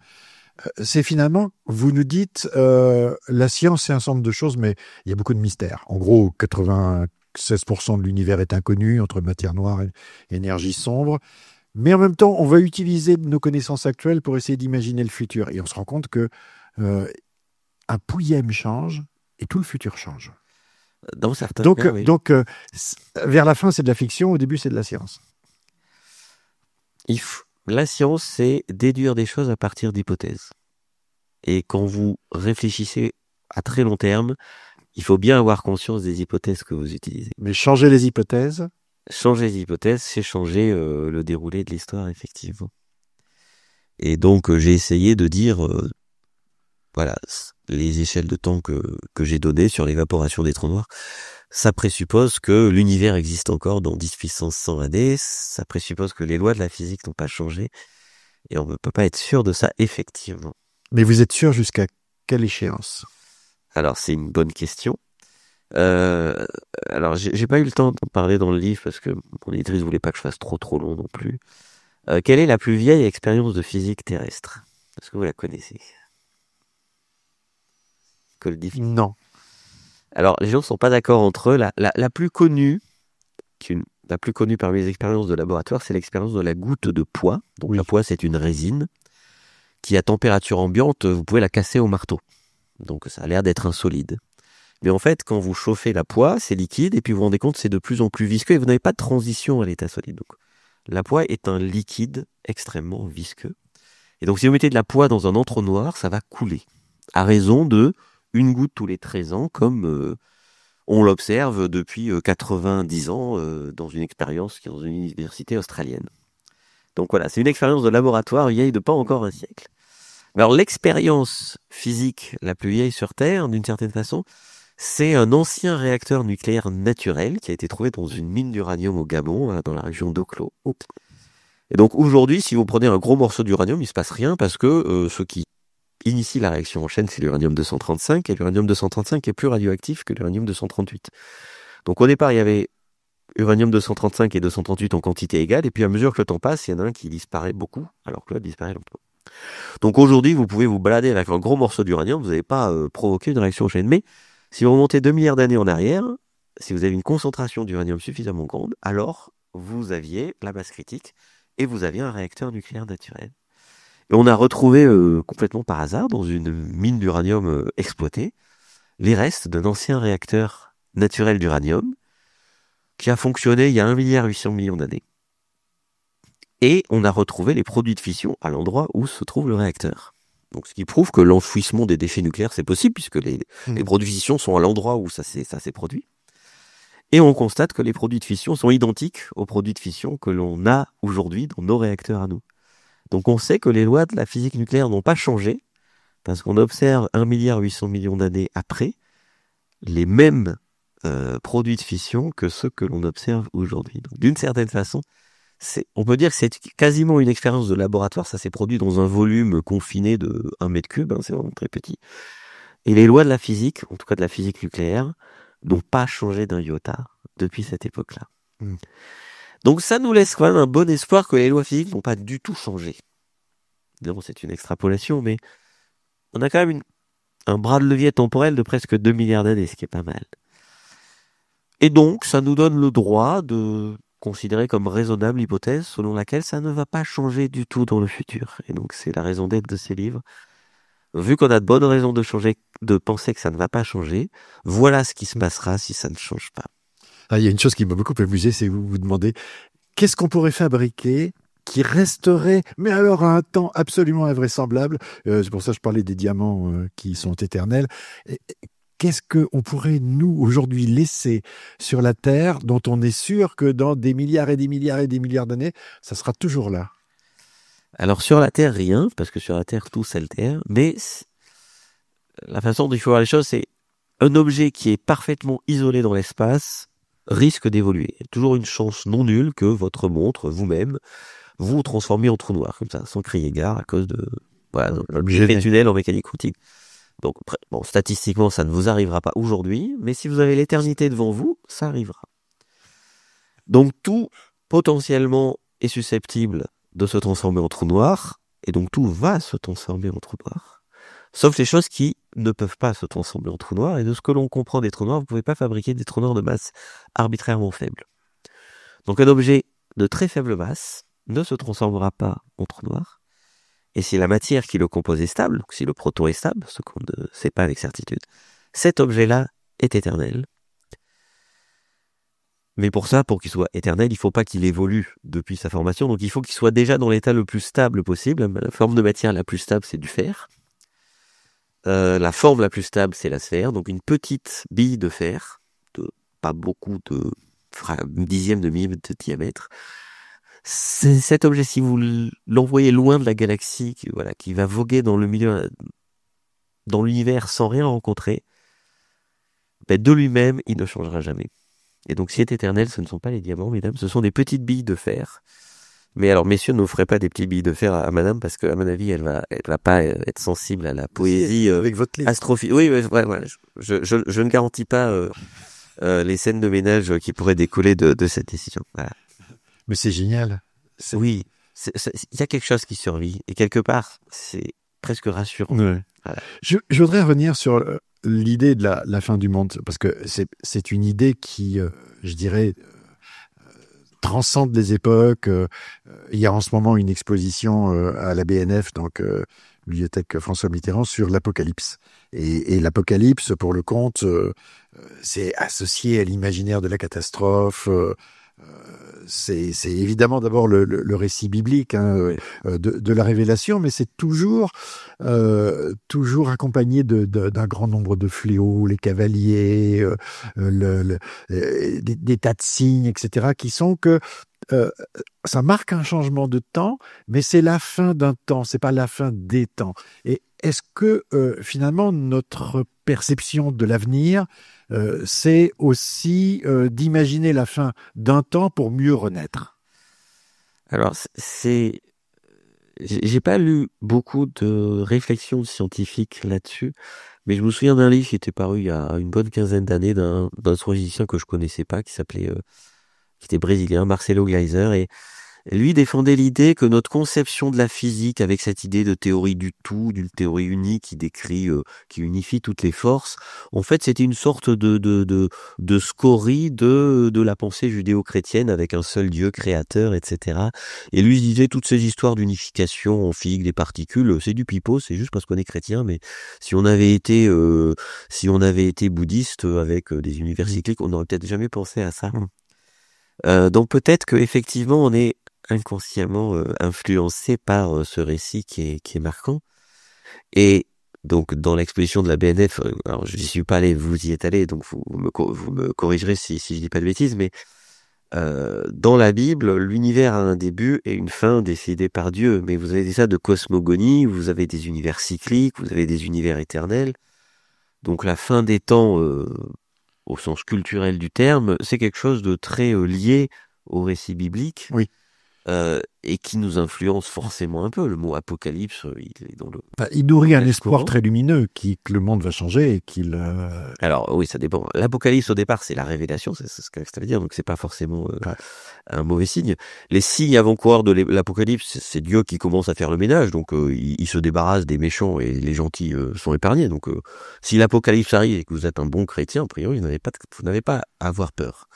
c'est finalement, vous nous dites, la science c'est un ensemble de choses, mais il y a beaucoup de mystères. En gros, 96% de l'univers est inconnu entre matière noire et énergie sombre. Mais en même temps, on va utiliser nos connaissances actuelles pour essayer d'imaginer le futur. Et on se rend compte que un pouillème change et tout le futur change. Dans certains cas, oui. Donc, vers la fin, c'est de la fiction, au début, c'est de la science. La science, c'est déduire des choses à partir d'hypothèses. Et quand vous réfléchissez à très long terme, il faut bien avoir conscience des hypothèses que vous utilisez. Mais changer les hypothèses? Changer les hypothèses, c'est changer le déroulé de l'histoire, effectivement. Et donc, j'ai essayé de dire, voilà, les échelles de temps que j'ai données sur l'évaporation des trous noirs, ça présuppose que l'univers existe encore dans 10 puissance 100 années, ça présuppose que les lois de la physique n'ont pas changé, et on ne peut pas être sûr de ça, effectivement. Mais vous êtes sûr jusqu'à quelle échéance? Alors, c'est une bonne question. Alors, j'ai pas eu le temps d'en parler dans le livre parce que mon éditrice voulait pas que je fasse trop long non plus. Quelle est la plus vieille expérience de physique terrestre? Est-ce que vous la connaissez? Non. Alors, les gens sont pas d'accord entre eux. La plus connue, la plus connue parmi les expériences de laboratoire, c'est l'expérience de la goutte de pois. Donc, oui. La pois, c'est une résine qui, à température ambiante, vous pouvez la casser au marteau. Donc, ça a l'air d'être un solide. Mais en fait, quand vous chauffez la poix, c'est liquide, et puis vous vous rendez compte que c'est de plus en plus visqueux, et vous n'avez pas de transition à l'état solide. Donc, la poix est un liquide extrêmement visqueux. Et donc, si vous mettez de la poix dans un entonnoir, ça va couler. À raison de une goutte tous les 13 ans, comme on l'observe depuis 90 ans dans une expérience qui est dans une université australienne. Donc voilà, c'est une expérience de laboratoire vieille de pas encore un siècle. Alors, l'expérience physique la plus vieille sur Terre, d'une certaine façon, c'est un ancien réacteur nucléaire naturel qui a été trouvé dans une mine d'uranium au Gabon, dans la région d'Oklo. Et donc aujourd'hui, si vous prenez un gros morceau d'uranium, il ne se passe rien parce que ce qui initie la réaction en chaîne, c'est l'uranium-235, et l'uranium-235 est plus radioactif que l'uranium-238. Donc au départ, il y avait uranium-235 et 238 en quantité égale, et puis à mesure que le temps passe, il y en a un qui disparaît beaucoup, alors que l'autre disparaît lentement. Donc aujourd'hui, vous pouvez vous balader avec un gros morceau d'uranium, vous n'avez pas provoqué une réaction en chaîne, mais si vous remontez 2 milliards d'années en arrière, si vous avez une concentration d'uranium suffisamment grande, alors vous aviez la masse critique et vous aviez un réacteur nucléaire naturel. Et on a retrouvé complètement par hasard, dans une mine d'uranium exploitée, les restes d'un ancien réacteur naturel d'uranium qui a fonctionné il y a 1,8 milliard d'années. Et on a retrouvé les produits de fission à l'endroit où se trouve le réacteur. Donc, ce qui prouve que l'enfouissement des déchets nucléaires, c'est possible, puisque les produits de fission sont à l'endroit où ça s'est produit. Et on constate que les produits de fission sont identiques aux produits de fission que l'on a aujourd'hui dans nos réacteurs à nous. Donc on sait que les lois de la physique nucléaire n'ont pas changé, parce qu'on observe 1,8 milliard d'années après les mêmes produits de fission que ceux que l'on observe aujourd'hui. Donc d'une certaine façon, on peut dire que c'est quasiment une expérience de laboratoire, ça s'est produit dans un volume confiné de 1 mètre cube, c'est vraiment très petit. Et les lois de la physique, en tout cas de la physique nucléaire, n'ont pas changé d'un iota depuis cette époque-là. Donc ça nous laisse quand même un bon espoir que les lois physiques n'ont pas du tout changé. Évidemment, c'est une extrapolation, mais on a quand même un bras de levier temporel de presque 2 milliards d'années, ce qui est pas mal. Et donc, ça nous donne le droit de considérer comme raisonnable l'hypothèse selon laquelle ça ne va pas changer du tout dans le futur. Et donc, c'est la raison d'être de ces livres. Vu qu'on a de bonnes raisons de penser que ça ne va pas changer, voilà ce qui se passera si ça ne change pas. Il y a une chose qui m'a beaucoup amusé, c'est que vous vous demandez qu'est-ce qu'on pourrait fabriquer qui resterait, mais alors à un temps absolument invraisemblable. C'est pour ça que je parlais des diamants qui sont éternels. Qu'est-ce qu'on pourrait, nous, aujourd'hui, laisser sur la Terre dont on est sûr que dans des milliards et des milliards et des milliards d'années, ça sera toujours là? Alors sur la Terre, rien, parce que sur la Terre, tout s'altère, mais la façon dont il faut voir les choses, c'est un objet qui est parfaitement isolé dans l'espace risque d'évoluer. Il y a toujours une chance non nulle que votre montre, vous-même, vous transformez en trou noir, comme ça, sans crier gare, à cause de l'effet tunnel en mécanique quantique. Donc, bon, statistiquement, ça ne vous arrivera pas aujourd'hui, mais si vous avez l'éternité devant vous, ça arrivera. Donc, tout, potentiellement, est susceptible de se transformer en trou noir, et donc tout va se transformer en trou noir. Sauf les choses qui ne peuvent pas se transformer en trou noir, et de ce que l'on comprend des trous noirs, vous ne pouvez pas fabriquer des trous noirs de masse arbitrairement faible. Donc, un objet de très faible masse ne se transformera pas en trou noir, et si la matière qui le compose est stable, donc si le proton est stable, ce qu'on ne sait pas avec certitude, cet objet-là est éternel. Mais pour ça, pour qu'il soit éternel, il ne faut pas qu'il évolue depuis sa formation, donc il faut qu'il soit déjà dans l'état le plus stable possible. La forme de matière la plus stable, c'est du fer. La forme la plus stable, c'est la sphère, donc une petite bille de fer, pas beaucoup de dixième de millimètre de diamètre. C'est cet objet, si vous l'envoyez loin de la galaxie, qui va voguer dans le milieu, dans l'univers sans rien rencontrer, de lui-même, il ne changera jamais. Et donc, si est éternel, ce ne sont pas les diamants, mesdames, ce sont des petites billes de fer. Mais alors, messieurs, n'offrez pas des petites billes de fer à madame, parce que, à mon avis, elle va pas être sensible à la poésie avec votre livre. Astrophysique. Oui, voilà. Je ne garantis pas les scènes de ménage qui pourraient découler de cette décision. Voilà. Mais c'est génial. Oui, il y a quelque chose qui survit. Et quelque part, c'est presque rassurant. Ouais. Voilà. Je voudrais revenir sur l'idée de la fin du monde, parce que c'est une idée qui, je dirais, transcende les époques. Il y a en ce moment une exposition à la BNF, donc Bibliothèque François Mitterrand, sur l'apocalypse. Et l'apocalypse, pour le conte, c'est associé à l'imaginaire de la catastrophe. C'est évidemment d'abord le récit biblique oui. de la révélation, mais c'est toujours accompagné d'un grand nombre de fléaux, les cavaliers, des tas de signes, etc., qui sont que ça marque un changement de temps, mais c'est la fin d'un temps, c'est pas la fin des temps. Et est-ce que finalement notre perception de l'avenir, c'est aussi d'imaginer la fin d'un temps pour mieux renaître? Alors, j'ai pas lu beaucoup de réflexions scientifiques là-dessus, mais je me souviens d'un livre qui était paru il y a une bonne quinzaine d'années d'un astrofysicien que je connaissais pas, qui était brésilien, Marcelo Gleiser, et lui défendait l'idée que notre conception de la physique, avec cette idée de théorie du tout, d'une théorie unique qui décrit, qui unifie toutes les forces, en fait, c'était une sorte de scorie de la pensée judéo-chrétienne avec un seul Dieu créateur, etc. Et lui disait toutes ces histoires d'unification en physique des particules, c'est du pipeau, c'est juste parce qu'on est chrétien, mais si on avait été bouddhiste avec des univers cycliques, on n'aurait peut-être jamais pensé à ça. Donc peut-être que effectivement on est inconsciemment influencé par ce récit qui est marquant. Et donc dans l'exposition de la BNF, alors je n'y suis pas allé, vous y êtes allé, donc vous me corrigerez si je dis pas de bêtises, mais dans la Bible, l'univers a un début et une fin décidée par Dieu. Mais vous avez ça de cosmogonie, vous avez des univers cycliques, vous avez des univers éternels. Donc la fin des temps, au sens culturel du terme, c'est quelque chose de très lié au récit biblique. Oui. Et qui nous influence forcément un peu. Le mot apocalypse, il est dans le... Il nourrit un espoir courant. très lumineux que le monde va changer et qu'il... Alors oui, ça dépend. L'apocalypse au départ, c'est la révélation, c'est ce que ça veut dire, donc c'est pas forcément un mauvais signe. Les signes avant-coureurs de l'apocalypse, c'est Dieu qui commence à faire le ménage, donc il se débarrasse des méchants et les gentils sont épargnés. Donc si l'apocalypse arrive et que vous êtes un bon chrétien, a priori, vous n'avez pas à avoir peur.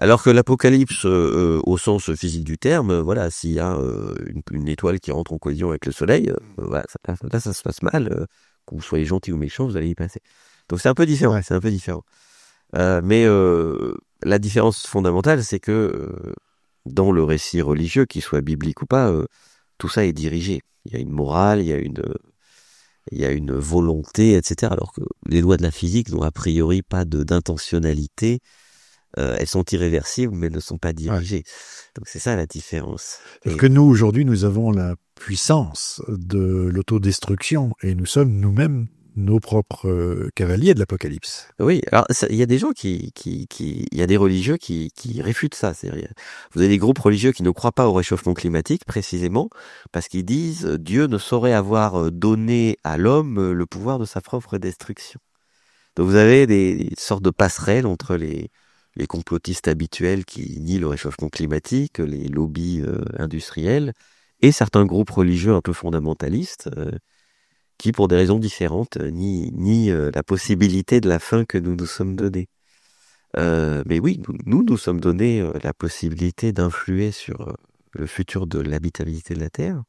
Alors que l'apocalypse, au sens physique du terme, voilà, s'il y a une étoile qui rentre en collision avec le soleil, voilà, là, ça se passe mal. Que vous soyez gentil ou méchant, vous allez y passer. Donc c'est un peu différent. Ouais. C'est un peu différent. Mais la différence fondamentale, c'est que dans le récit religieux, qu'il soit biblique ou pas, tout ça est dirigé. Il y a une morale, il y a une volonté, etc. Alors que les lois de la physique n'ont a priori pas d'intentionnalité. Elles sont irréversibles, mais ne sont pas dirigées. Ouais. Donc c'est ça la différence. Parce que nous, aujourd'hui, nous avons la puissance de l'autodestruction et nous sommes nous-mêmes nos propres cavaliers de l'apocalypse. Oui, alors il y a des gens il y a des religieux qui réfutent ça. Vous avez des groupes religieux qui ne croient pas au réchauffement climatique, précisément parce qu'ils disent Dieu ne saurait avoir donné à l'homme le pouvoir de sa propre destruction. Donc vous avez des sortes de passerelles entre les complotistes habituels qui nient le réchauffement climatique, les lobbies industriels, et certains groupes religieux un peu fondamentalistes qui, pour des raisons différentes, nient la possibilité de la fin que nous nous sommes donnés. Mais oui, nous sommes donnés la possibilité d'influer sur le futur de l'habitabilité de la Terre.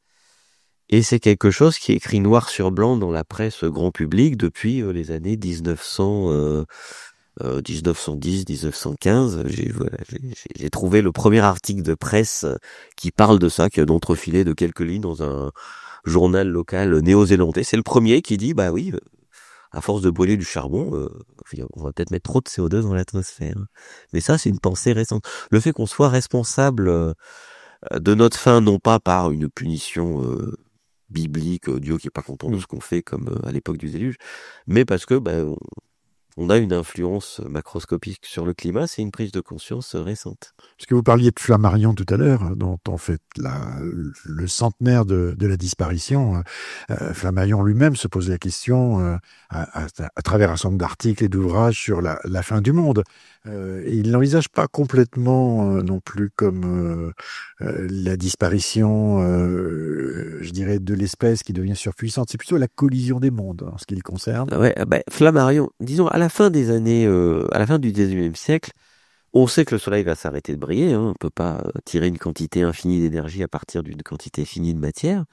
Et c'est quelque chose qui est écrit noir sur blanc dans la presse grand public depuis les années 1910, 1915, j'ai trouvé le premier article de presse qui parle de ça, qui a d'entrefilé de quelques lignes dans un journal local néo-zélandais. C'est le premier qui dit, bah oui, à force de brûler du charbon, on va peut-être mettre trop de CO2 dans l'atmosphère. Mais ça, c'est une pensée récente. Le fait qu'on soit responsable de notre fin, non pas par une punition biblique, Dieu qui est pas content de ce qu'on fait, comme à l'époque du déluge, mais parce que on a une influence macroscopique sur le climat, c'est une prise de conscience récente. Parce que vous parliez de Flammarion tout à l'heure, dont on fait le centenaire de la disparition. Flammarion lui-même se pose la question à travers un certain nombre d'articles et d'ouvrages sur la fin du monde. Et il n'envisage pas complètement non plus comme la disparition, je dirais, de l'espèce qui devient surpuissante. C'est plutôt la collision des mondes en ce qui le concerne. Ouais, Flammarion, disons à la fin du 19e siècle, on sait que le soleil va s'arrêter de briller, on ne peut pas tirer une quantité infinie d'énergie à partir d'une quantité finie de matière.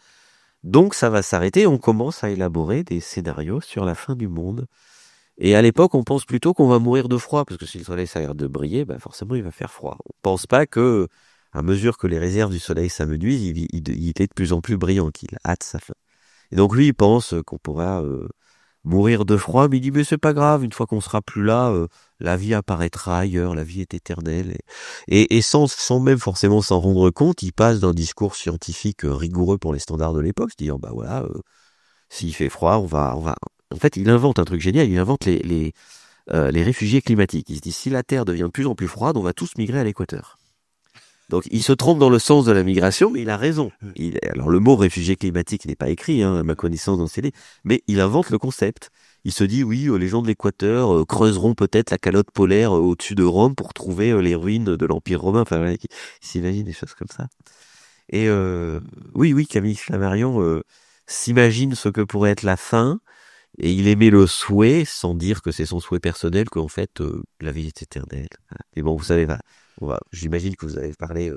Donc ça va s'arrêter, on commence à élaborer des scénarios sur la fin du monde. Et à l'époque, on pense plutôt qu'on va mourir de froid, parce que si le soleil s'arrête de briller, forcément il va faire froid. On pense pas que, à mesure que les réserves du soleil s'amenuisent, il est de plus en plus brillant, qu'il hâte sa fin. Et donc lui, il pense qu'on pourra mourir de froid, mais il dit mais c'est pas grave, une fois qu'on sera plus là, la vie apparaîtra ailleurs, la vie est éternelle. Et sans même forcément s'en rendre compte, il passe d'un discours scientifique rigoureux pour les standards de l'époque, se disant s'il fait froid, on va. En fait, il invente un truc génial, il invente les réfugiés climatiques. Il se dit si la Terre devient de plus en plus froide, on va tous migrer à l'équateur. Donc il se trompe dans le sens de la migration, mais il a raison. Alors le mot réfugié climatique n'est pas écrit, à ma connaissance dans ces livres, mais il invente le concept. Il se dit oui, les gens de l'Équateur creuseront peut-être la calotte polaire au-dessus de Rome pour trouver les ruines de l'Empire romain. Enfin, voilà, il s'imagine des choses comme ça. Et oui, Camille Flammarion s'imagine ce que pourrait être la fin, et il émet le souhait, sans dire que c'est son souhait personnel, qu'en fait la vie est éternelle. Et bon, vous savez, j'imagine que vous avez parlé,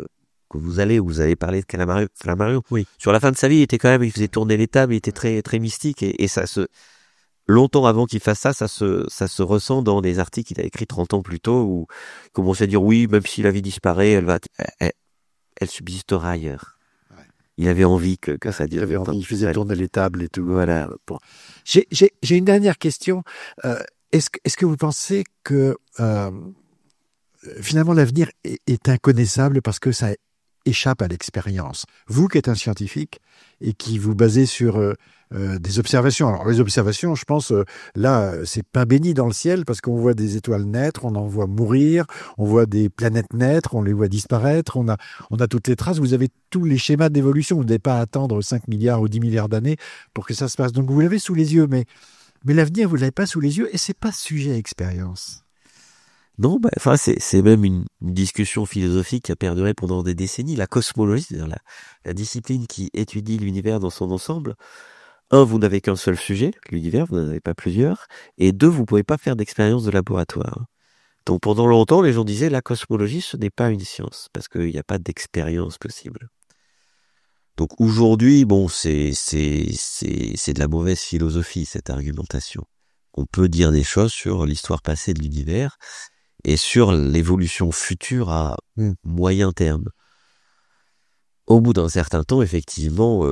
vous avez parlé de Flammarion. Oui. Sur la fin de sa vie, il faisait tourner les tables, il était très très mystique, et ça longtemps avant qu'il fasse ça se ressent dans des articles qu'il a écrits 30 ans plus tôt, où il commence à dire oui, même si la vie disparaît, elle subsistera ailleurs. Ouais. Il avait envie que ça dure. Il faisait tourner les tables et tout. Voilà. Bon. J'ai une dernière question. Est-ce que vous pensez que finalement, l'avenir est inconnaissable parce que ça échappe à l'expérience. Vous qui êtes un scientifique et qui vous basez sur des observations. Alors les observations, je pense, là, c'est pain béni dans le ciel parce qu'on voit des étoiles naître, on en voit mourir, on voit des planètes naître, on les voit disparaître, on a toutes les traces. Vous avez tous les schémas d'évolution. Vous n'avez pas à attendre 5 milliards ou 10 milliards d'années pour que ça se passe. Donc vous l'avez sous les yeux, mais l'avenir, vous ne l'avez pas sous les yeux et c'est pas sujet à expérience. Non, c'est même une discussion philosophique qui a perduré pendant des décennies. La cosmologie, c'est-à-dire la discipline qui étudie l'univers dans son ensemble. Un, vous n'avez qu'un seul sujet, l'univers, vous n'en avez pas plusieurs. Et deux, vous ne pouvez pas faire d'expérience de laboratoire. Donc pendant longtemps, les gens disaient la cosmologie, ce n'est pas une science, parce qu'il n'y a pas d'expérience possible. Donc aujourd'hui, bon, c'est de la mauvaise philosophie, cette argumentation. On peut dire des choses sur l'histoire passée de l'univers et sur l'évolution future à moyen terme. Au bout d'un certain temps, effectivement,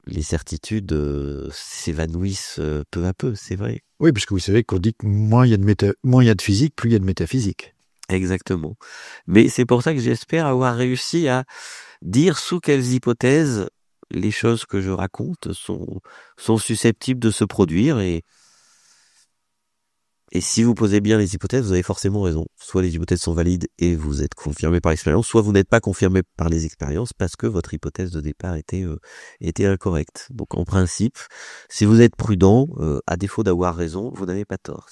les certitudes s'évanouissent peu à peu, c'est vrai. Oui, parce que vous savez qu'on dit que moins il y a de physique, plus il y a de métaphysique. Exactement. Mais c'est pour ça que j'espère avoir réussi à dire sous quelles hypothèses les choses que je raconte sont susceptibles de se produire et si vous posez bien les hypothèses, vous avez forcément raison. Soit les hypothèses sont valides et vous êtes confirmé par l'expérience, soit vous n'êtes pas confirmé par les expériences parce que votre hypothèse de départ était incorrecte. Donc en principe, si vous êtes prudent, à défaut d'avoir raison, vous n'avez pas tort.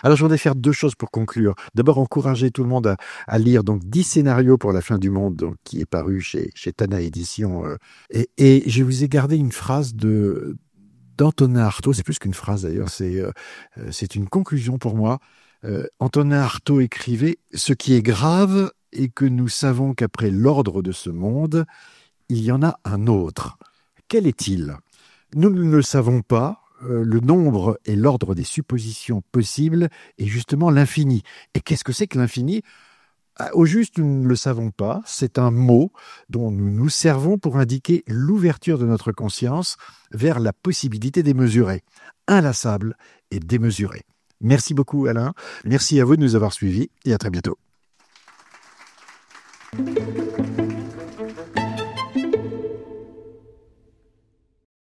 Alors je voudrais faire 2 choses pour conclure. D'abord, encourager tout le monde à lire donc 10 scénarios pour la fin du monde, donc, qui est paru chez Tana Éditions. Et je vous ai gardé une phrase d'Antonin Artaud, c'est plus qu'une phrase d'ailleurs, c'est une conclusion pour moi. Antonin Artaud écrivait « Ce qui est grave est que nous savons qu'après l'ordre de ce monde, il y en a un autre. Quel est-il ? Nous ne le savons pas. Le nombre et l'ordre des suppositions possibles est justement l'infini. Et qu'est-ce que c'est que l'infini ? Au juste, nous ne le savons pas. C'est un mot dont nous nous servons pour indiquer l'ouverture de notre conscience vers la possibilité démesurée, inlassable et démesurée. Merci beaucoup, Alain. Merci à vous de nous avoir suivis et à très bientôt.